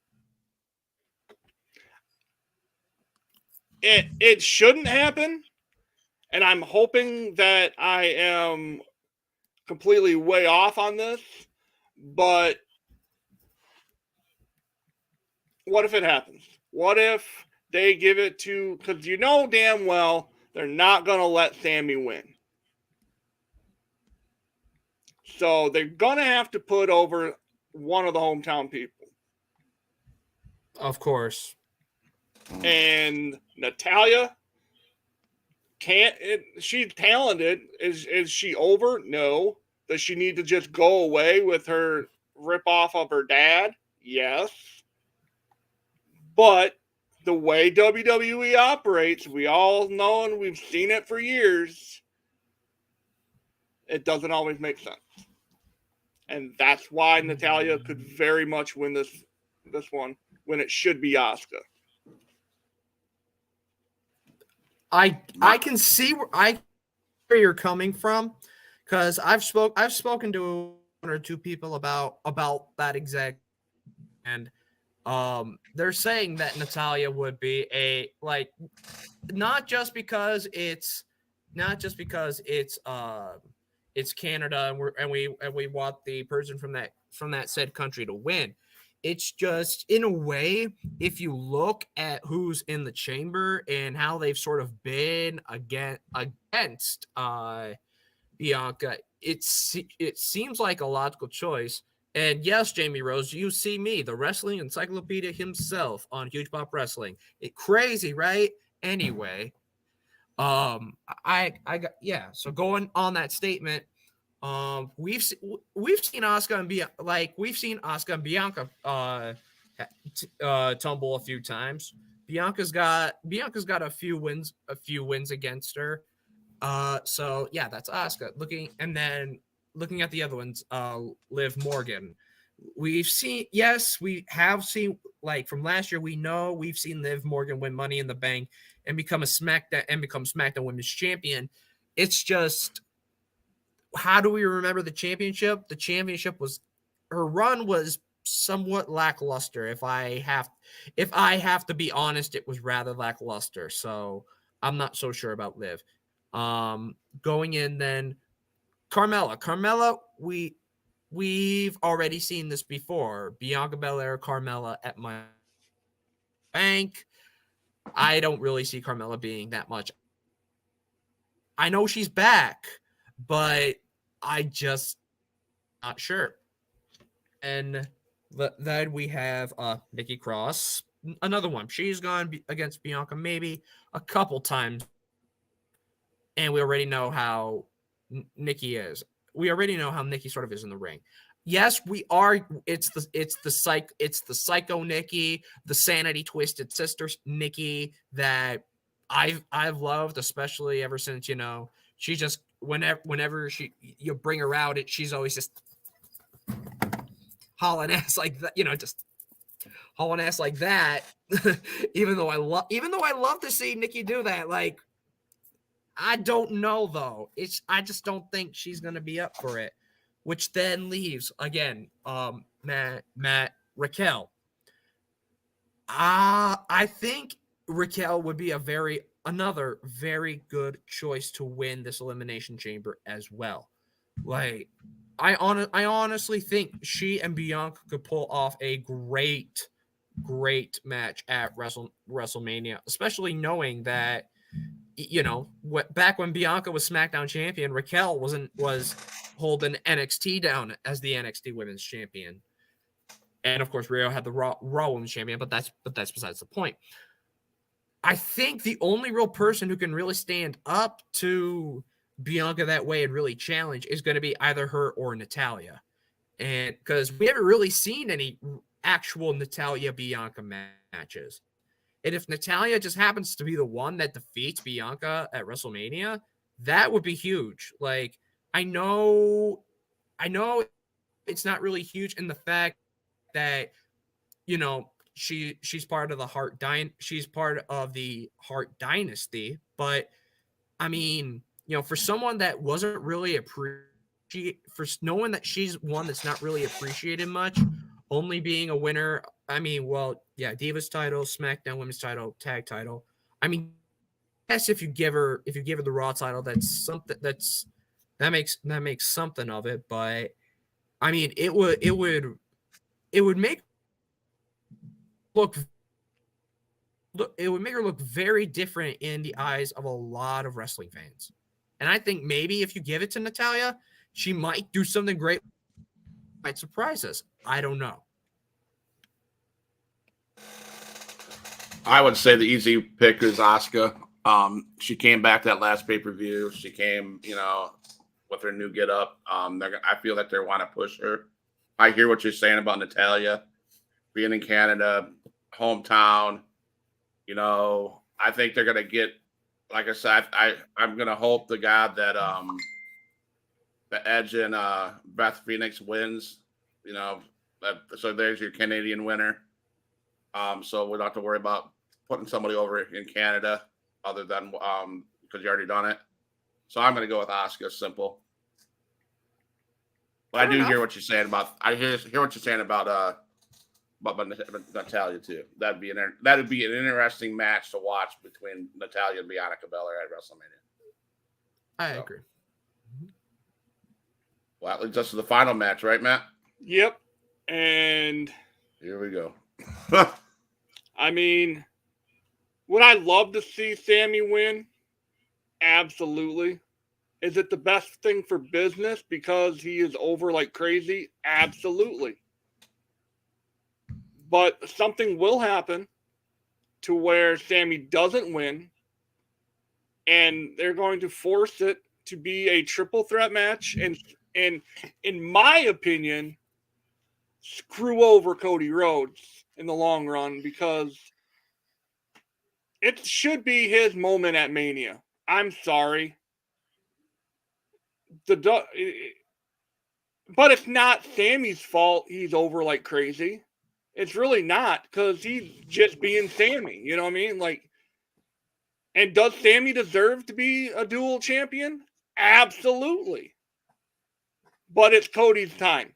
It shouldn't happen, and I'm hoping that I am completely way off on this, but what if it happens? What if they give it to, because damn well they're not going to let Sammy win. So they're going to have to put over one of the hometown people. Of course. And Natalya, she's talented. Is she over? No. Does she need to just go away with her ripoff of her dad? Yes. But the way WWE operates, we all know and we've seen it for years, it doesn't always make sense. And that's why Natalya could very much win this one when it should be Asuka. I can see where you're coming from, because I've spoken to 1 or 2 people about that exact, and they're saying that Natalya would be not just because it's Canada and we want the person from that said country to win. It's just, in a way, if you look at who's in the chamber and how they've sort of been against Bianca, it seems like a logical choice. And yes, Jamie Rose, you see me, the wrestling encyclopedia himself on Huge Pop Wrestling. Crazy, right? Anyway, I got, yeah. So going on that statement, we've seen Asuka and Bianca tumble a few times. Bianca's got a few wins against her. So yeah, that's Asuka. Looking at the other ones, Liv Morgan. We have seen, like, from last year, we've seen Liv Morgan win Money in the Bank and become SmackDown Women's Champion. It's just, how do we remember the championship? The championship her run was somewhat lackluster. If I have to be honest, it was rather lackluster. So I'm not so sure about Liv. Going in then, Carmella, we've already seen this before. Bianca Belair, Carmella at my bank. I don't really see Carmella being that much. I know she's back, but I just not sure. And then we have Nikki Cross, another one. She's gone against Bianca maybe a couple times, and we already know how Nikki is. We already know how Nikki sort of is in the ring. Yes, we are. It's the psycho Nikki, the sanity twisted sister Nikki that I've loved, especially ever since, she just, whenever you bring her out, she's always just hauling ass like that, just hauling ass like that. even though I love to see Nikki do that, like, I don't know though. I just don't think she's gonna be up for it, which then leaves again, Raquel. I think Raquel would be another very good choice to win this Elimination Chamber as well. Like, I honestly think she and Bianca could pull off a great match at WrestleMania, especially knowing that, back when Bianca was SmackDown champion, Raquel was holding NXT down as the NXT Women's Champion, and of course Rio had the Raw Women's Champion. But that's besides the point. I think the only real person who can really stand up to Bianca that way and really challenge is going to be either her or Natalya, and because we haven't really seen any actual Natalya Bianca matches. And if Natalya just happens to be the one that defeats Bianca at WrestleMania, that would be huge. Like, I know it's not really huge in the fact that, she's part of the she's part of the Hart Dynasty, but I mean, for someone that wasn't really knowing that she's one that's not really appreciated much, only being a winner. I mean, well, yeah, Divas title, SmackDown Women's title, tag title. I mean, yes, if you give her the Raw title, that's something that makes something of it. But I mean, it would make her look very different in the eyes of a lot of wrestling fans. And I think maybe if you give it to Natalya, she might do something great, might surprise us. I don't know. I would say the easy pick is Asuka. She came back that last pay-per-view. She came, with her new get-up. I feel that they want to push her. I hear what you're saying about Natalya being in Canada, hometown. I think they're gonna get, like I said, I'm gonna hope to God that the Edge and Beth Phoenix wins. So there's your Canadian winner. So we don't have to worry about putting somebody over in Canada other than because you already done it. So I'm going to go with Asuka. Simple. But I do hear what you're saying about. I hear what you're saying about Natalya too. That'd be an interesting match to watch between Natalya and Bianca Belair at WrestleMania. I agree. Well, that leads us to the final match, right, Matt? Yep. And Here we go. I mean, would I love to see Sammy win? Absolutely. Is it the best thing for business because he is over like crazy? Absolutely. But something will happen to where Sammy doesn't win, and they're going to force it to be a triple threat match, and in my opinion, screw over Cody Rhodes in the long run, because it should be his moment at Mania. I'm sorry. But it's not Sammy's fault he's over like crazy. It's really not, because he's just being Sammy. You know what I mean? Like, and does Sammy deserve to be a dual champion? Absolutely. But it's Cody's time.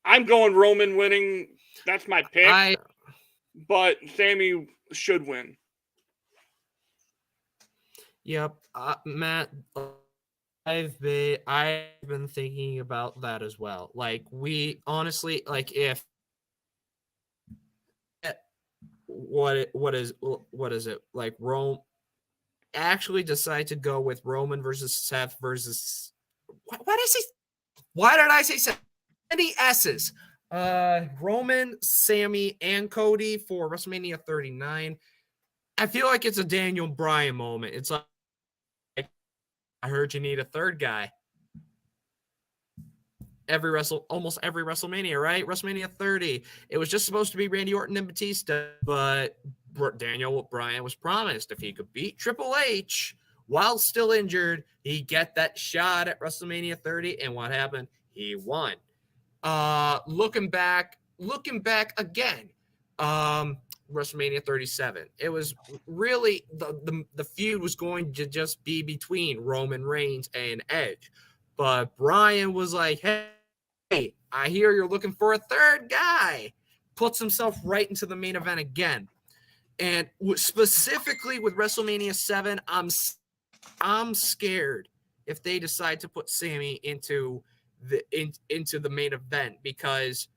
I'm going Roman winning. That's my pick. But Sammy should win. Yep, Matt. I've been thinking about that as well. Like, we honestly, like, if what is it like? Rome actually decide to go with Roman versus Seth versus why did I say Seth? Any S's? Roman, Sammy, and Cody for WrestleMania 39. I feel like it's a Daniel Bryan moment. It's like, I heard you need a third guy. Almost every WrestleMania, right? WrestleMania 30. It was just supposed to be Randy Orton and Batista, but Daniel Bryan was promised if he could beat Triple H while still injured, he'd get that shot at WrestleMania 30. And what happened? He won. Looking back again, WrestleMania 37. It was really the feud was going to just be between Roman Reigns and Edge, but Bryan was like, "Hey, I hear you're looking for a third guy." Puts himself right into the main event again, and specifically with WrestleMania 7, I'm scared if they decide to put Sammy into the main event, because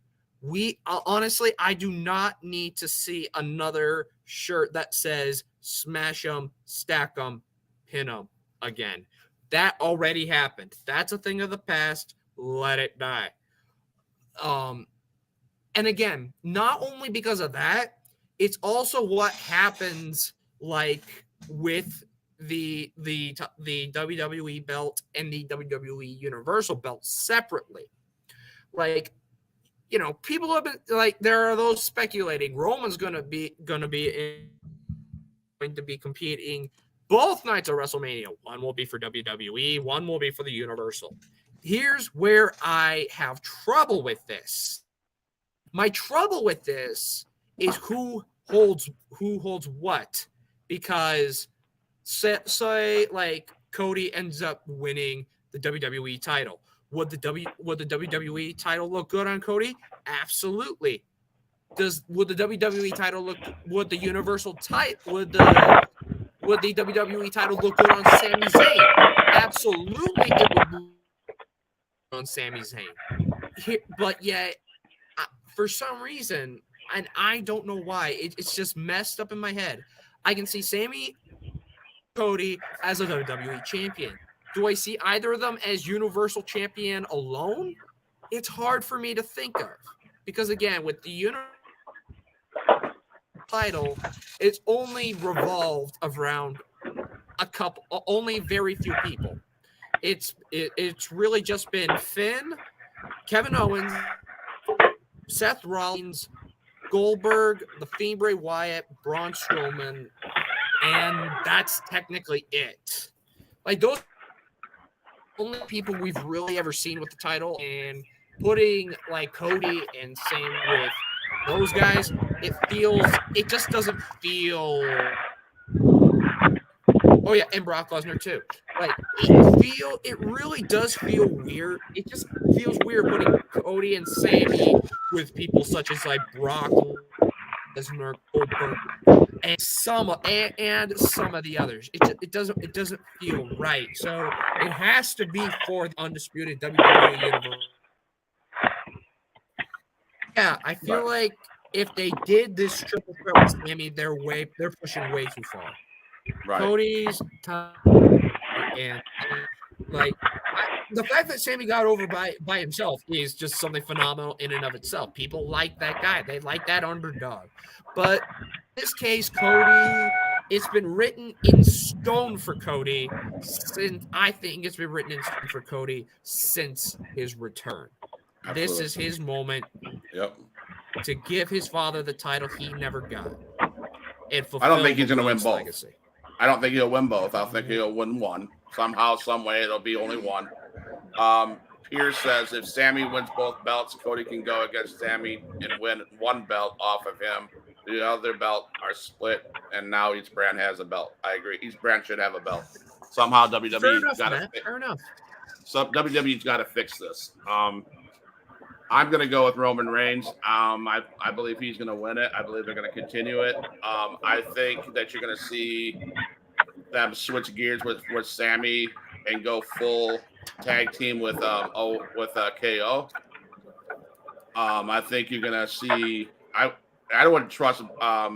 honestly, I do not need to see another shirt that says smash them, stack them, pin them again. That already happened. That's a thing of the past. Let it die. And again, not only because of that, it's also what happens like with the WWE belt and the WWE Universal belt separately. Like, you know, people have been like, there are those speculating Roman's going to be competing both nights of WrestleMania. One will be for WWE, one will be for the Universal. Here's where I have trouble with this. My trouble with this is who holds what, because say like Cody ends up winning the WWE title. Would the WWE title look good on Cody? Absolutely. Would the WWE title would the Universal title would the WWE title look good on Sami Zayn? Absolutely, it would look good on Sami Zayn. But yet, for some reason, and I don't know why, it's just messed up in my head. I can see Sammy Cody as a WWE champion. Do I see either of them as Universal Champion alone? It's hard for me to think of, because again, with the Universal title, it's only revolved around only very few people. It's really just been Finn, Kevin Owens, Seth Rollins, Goldberg, The Fiend Bray Wyatt, Braun Strowman, and that's technically it. Like, those only people we've really ever seen with the title, and putting like Cody and same with those guys, it just doesn't feel. Oh yeah, and Brock Lesnar too. Like, it really does feel weird. It just feels weird putting Cody and Sammy with people such as like Brock Lesnar, Goldberg, and some of the others. It doesn't feel right. So it has to be for the undisputed WWE Universe. Yeah, I feel like if they did this triple threat with Sammy, they're pushing way too far. Right. Cody's time and like the fact that Sammy got over by himself is just something phenomenal in and of itself. People like that guy. They like that underdog. But in this case, Cody, it's been written in stone for Cody since his return. Absolutely. This is his moment to give his father the title he never got. I don't think he's going to win both. Legacy. I don't think he'll win both. I think he'll win one. Somehow, some way, it'll be only one. Pierce says if Sammy wins both belts, Cody can go against Sammy and win one belt off of him. The other belt are split, and now each brand has a belt. I agree. Each brand should have a belt. Somehow WWE's got to fix. Fair enough. So WWE's got to fix this. I'm going to go with Roman Reigns. I believe he's going to win it. I believe they're going to continue it. I think that you're going to see them switch gears with Sammy and go full tag team with KO. I think you're going to see. I wouldn't trust. I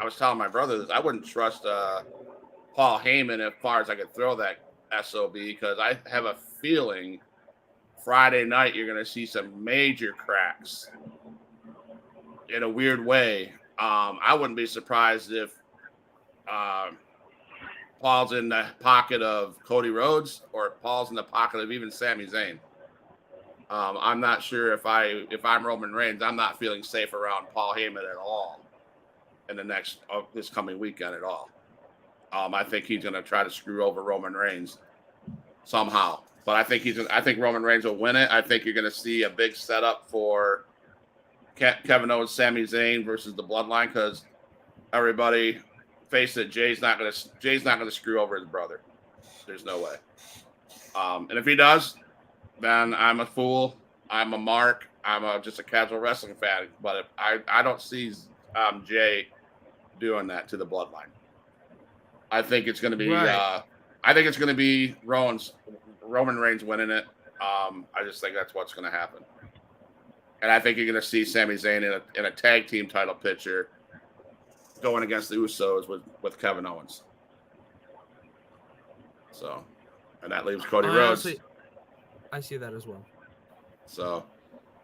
was telling my brother this. I wouldn't trust Paul Heyman as far as I could throw that SOB because I have a feeling Friday night you're going to see some major cracks in a weird way. I wouldn't be surprised if Paul's in the pocket of Cody Rhodes or Paul's in the pocket of even Sami Zayn. I'm not sure if I'm Roman Reigns, I'm not feeling safe around Paul Heyman at all in this coming weekend at all. I think he's going to try to screw over Roman Reigns somehow. But I think Roman Reigns will win it. I think you're going to see a big setup for Kevin Owens, Sami Zayn versus the Bloodline because everybody face it. Jay's not going to screw over his brother. There's no way. And if he does, then I'm a fool. I'm a mark. I'm just a casual wrestling fan. But I don't see Jay doing that to the Bloodline. I think it's going to be. Right. I think it's going to be Roman Reigns winning it. I just think that's what's going to happen. And I think you're going to see Sami Zayn in a tag team title picture going against the Usos with Kevin Owens. So, and that leaves Cody Rhodes. I see that as well. So,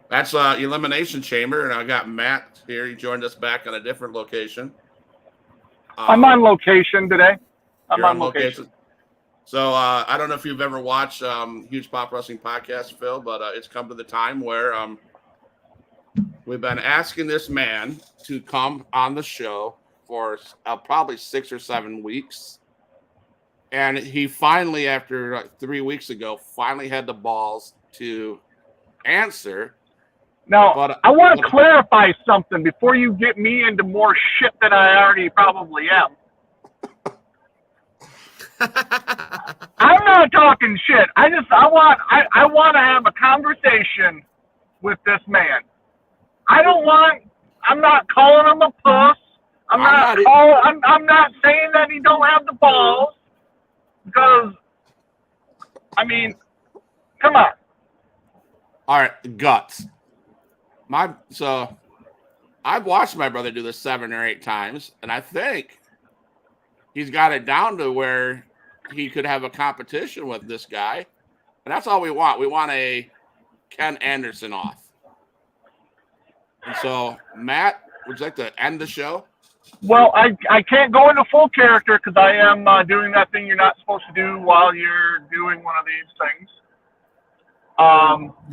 that's Elimination Chamber. And I got Matt here. He joined us back on a different location. I'm on location today. I'm on location. So I don't know if you've ever watched Huge Pop Wrestling Podcast, Phil, but it's come to the time where we've been asking this man to come on the show for probably 6 or 7 weeks. And he finally, after 3 weeks ago, finally had the balls to answer. Now, I want to clarify something before you get me into more shit than I already probably am. I'm not talking shit. I want to have a conversation with this man. I'm not calling him a puss. I'm not saying that he don't have the balls because I mean, come on. All right, guts. So I've watched my brother do this 7 or 8 times, and I think he's got it down to where he could have a competition with this guy. And that's all we want. We want a Ken Anderson off. And so, Matt, would you like to end the show? Well, I can't go into full character because I am doing that thing you're not supposed to do while you're doing one of these things.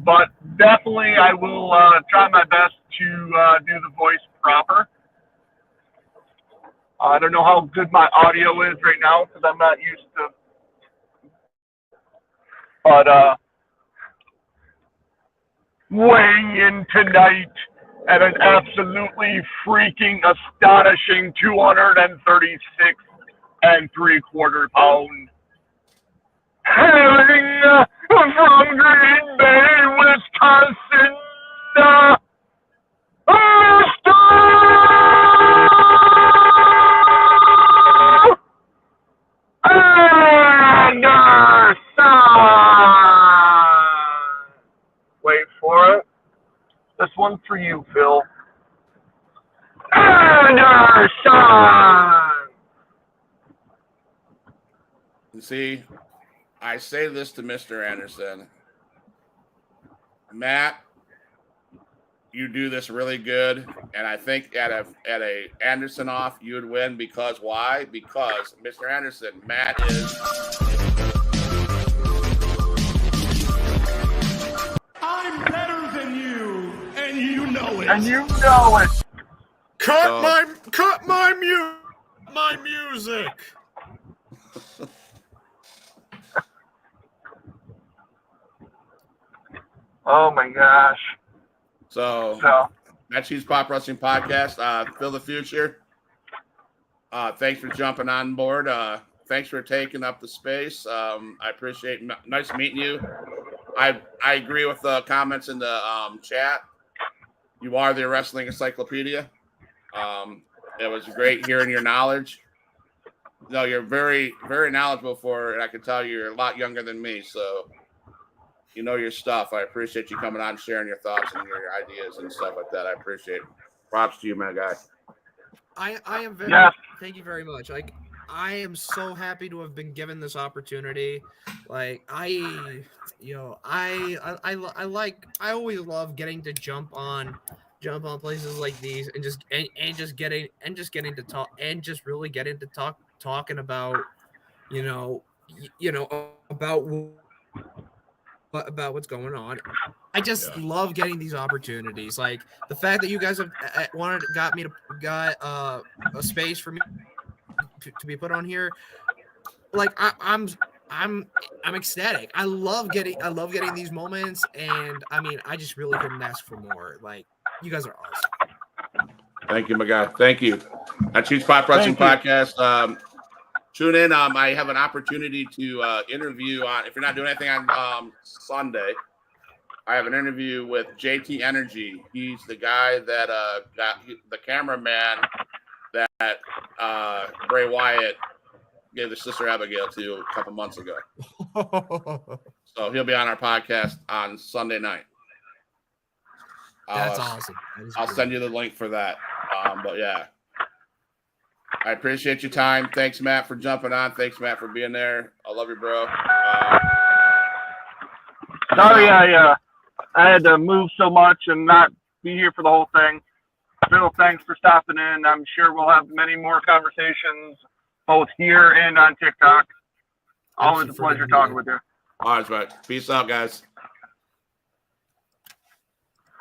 But definitely I will try my best to do the voice proper. I don't know how good my audio is right now because I'm not used to. But weighing in tonight at an absolutely freaking astonishing 236 3/4 pounds. Hailing from Green Bay, Wisconsin, Mr. you, Phil. Anderson! You see, I say this to Mr. Anderson. Matt, you do this really good, and I think at a Anderson off, you would win because why? Because Mr. Anderson, Matt is. I'm better than you, and you know it. And you know it. Cut my music. Oh my gosh. So that's Cheese Pop Wrestling Podcast. Phil the Future. Thanks for jumping on board. Thanks for taking up the space. I appreciate it. Nice meeting you. I agree with the comments in the chat. You are the wrestling encyclopedia. It was great hearing your knowledge. No, you're very, very knowledgeable for it. I can tell you're a lot younger than me, so you know your stuff. I appreciate you coming on, sharing your thoughts and your ideas and stuff like that. I appreciate it. Props to you, my guy. I am very. Yes. Thank you very much. Like, I am so happy to have been given this opportunity. Like, I always love getting to jump on places like these and just getting to talk and just really getting to talking about about what's going on. I just love getting these opportunities. Like the fact that you guys have got a space for me to be put on here. Like I'm ecstatic. I love getting these moments, and I mean, I just really couldn't ask for more. Like, you guys are awesome. Thank you, my guy. Thank you. Cheese Pop Wrestling Podcast. Tune in. I have an opportunity to interview on. If you're not doing anything on Sunday, I have an interview with JT Energy. He's the guy that got the cameraman that Bray Wyatt gave the Sister Abigail to a couple months ago. So he'll be on our podcast on Sunday night. That's awesome. I'll send you the link for that. But yeah, I appreciate your time. Thanks, Matt, for jumping on. Thanks, Matt, for being there. I love you, bro. Sorry, I had to move so much and not be here for the whole thing. Phil, thanks for stopping in. I'm sure we'll have many more conversations, both here and on TikTok. Always a pleasure talking with you. All right, right. Peace out, guys.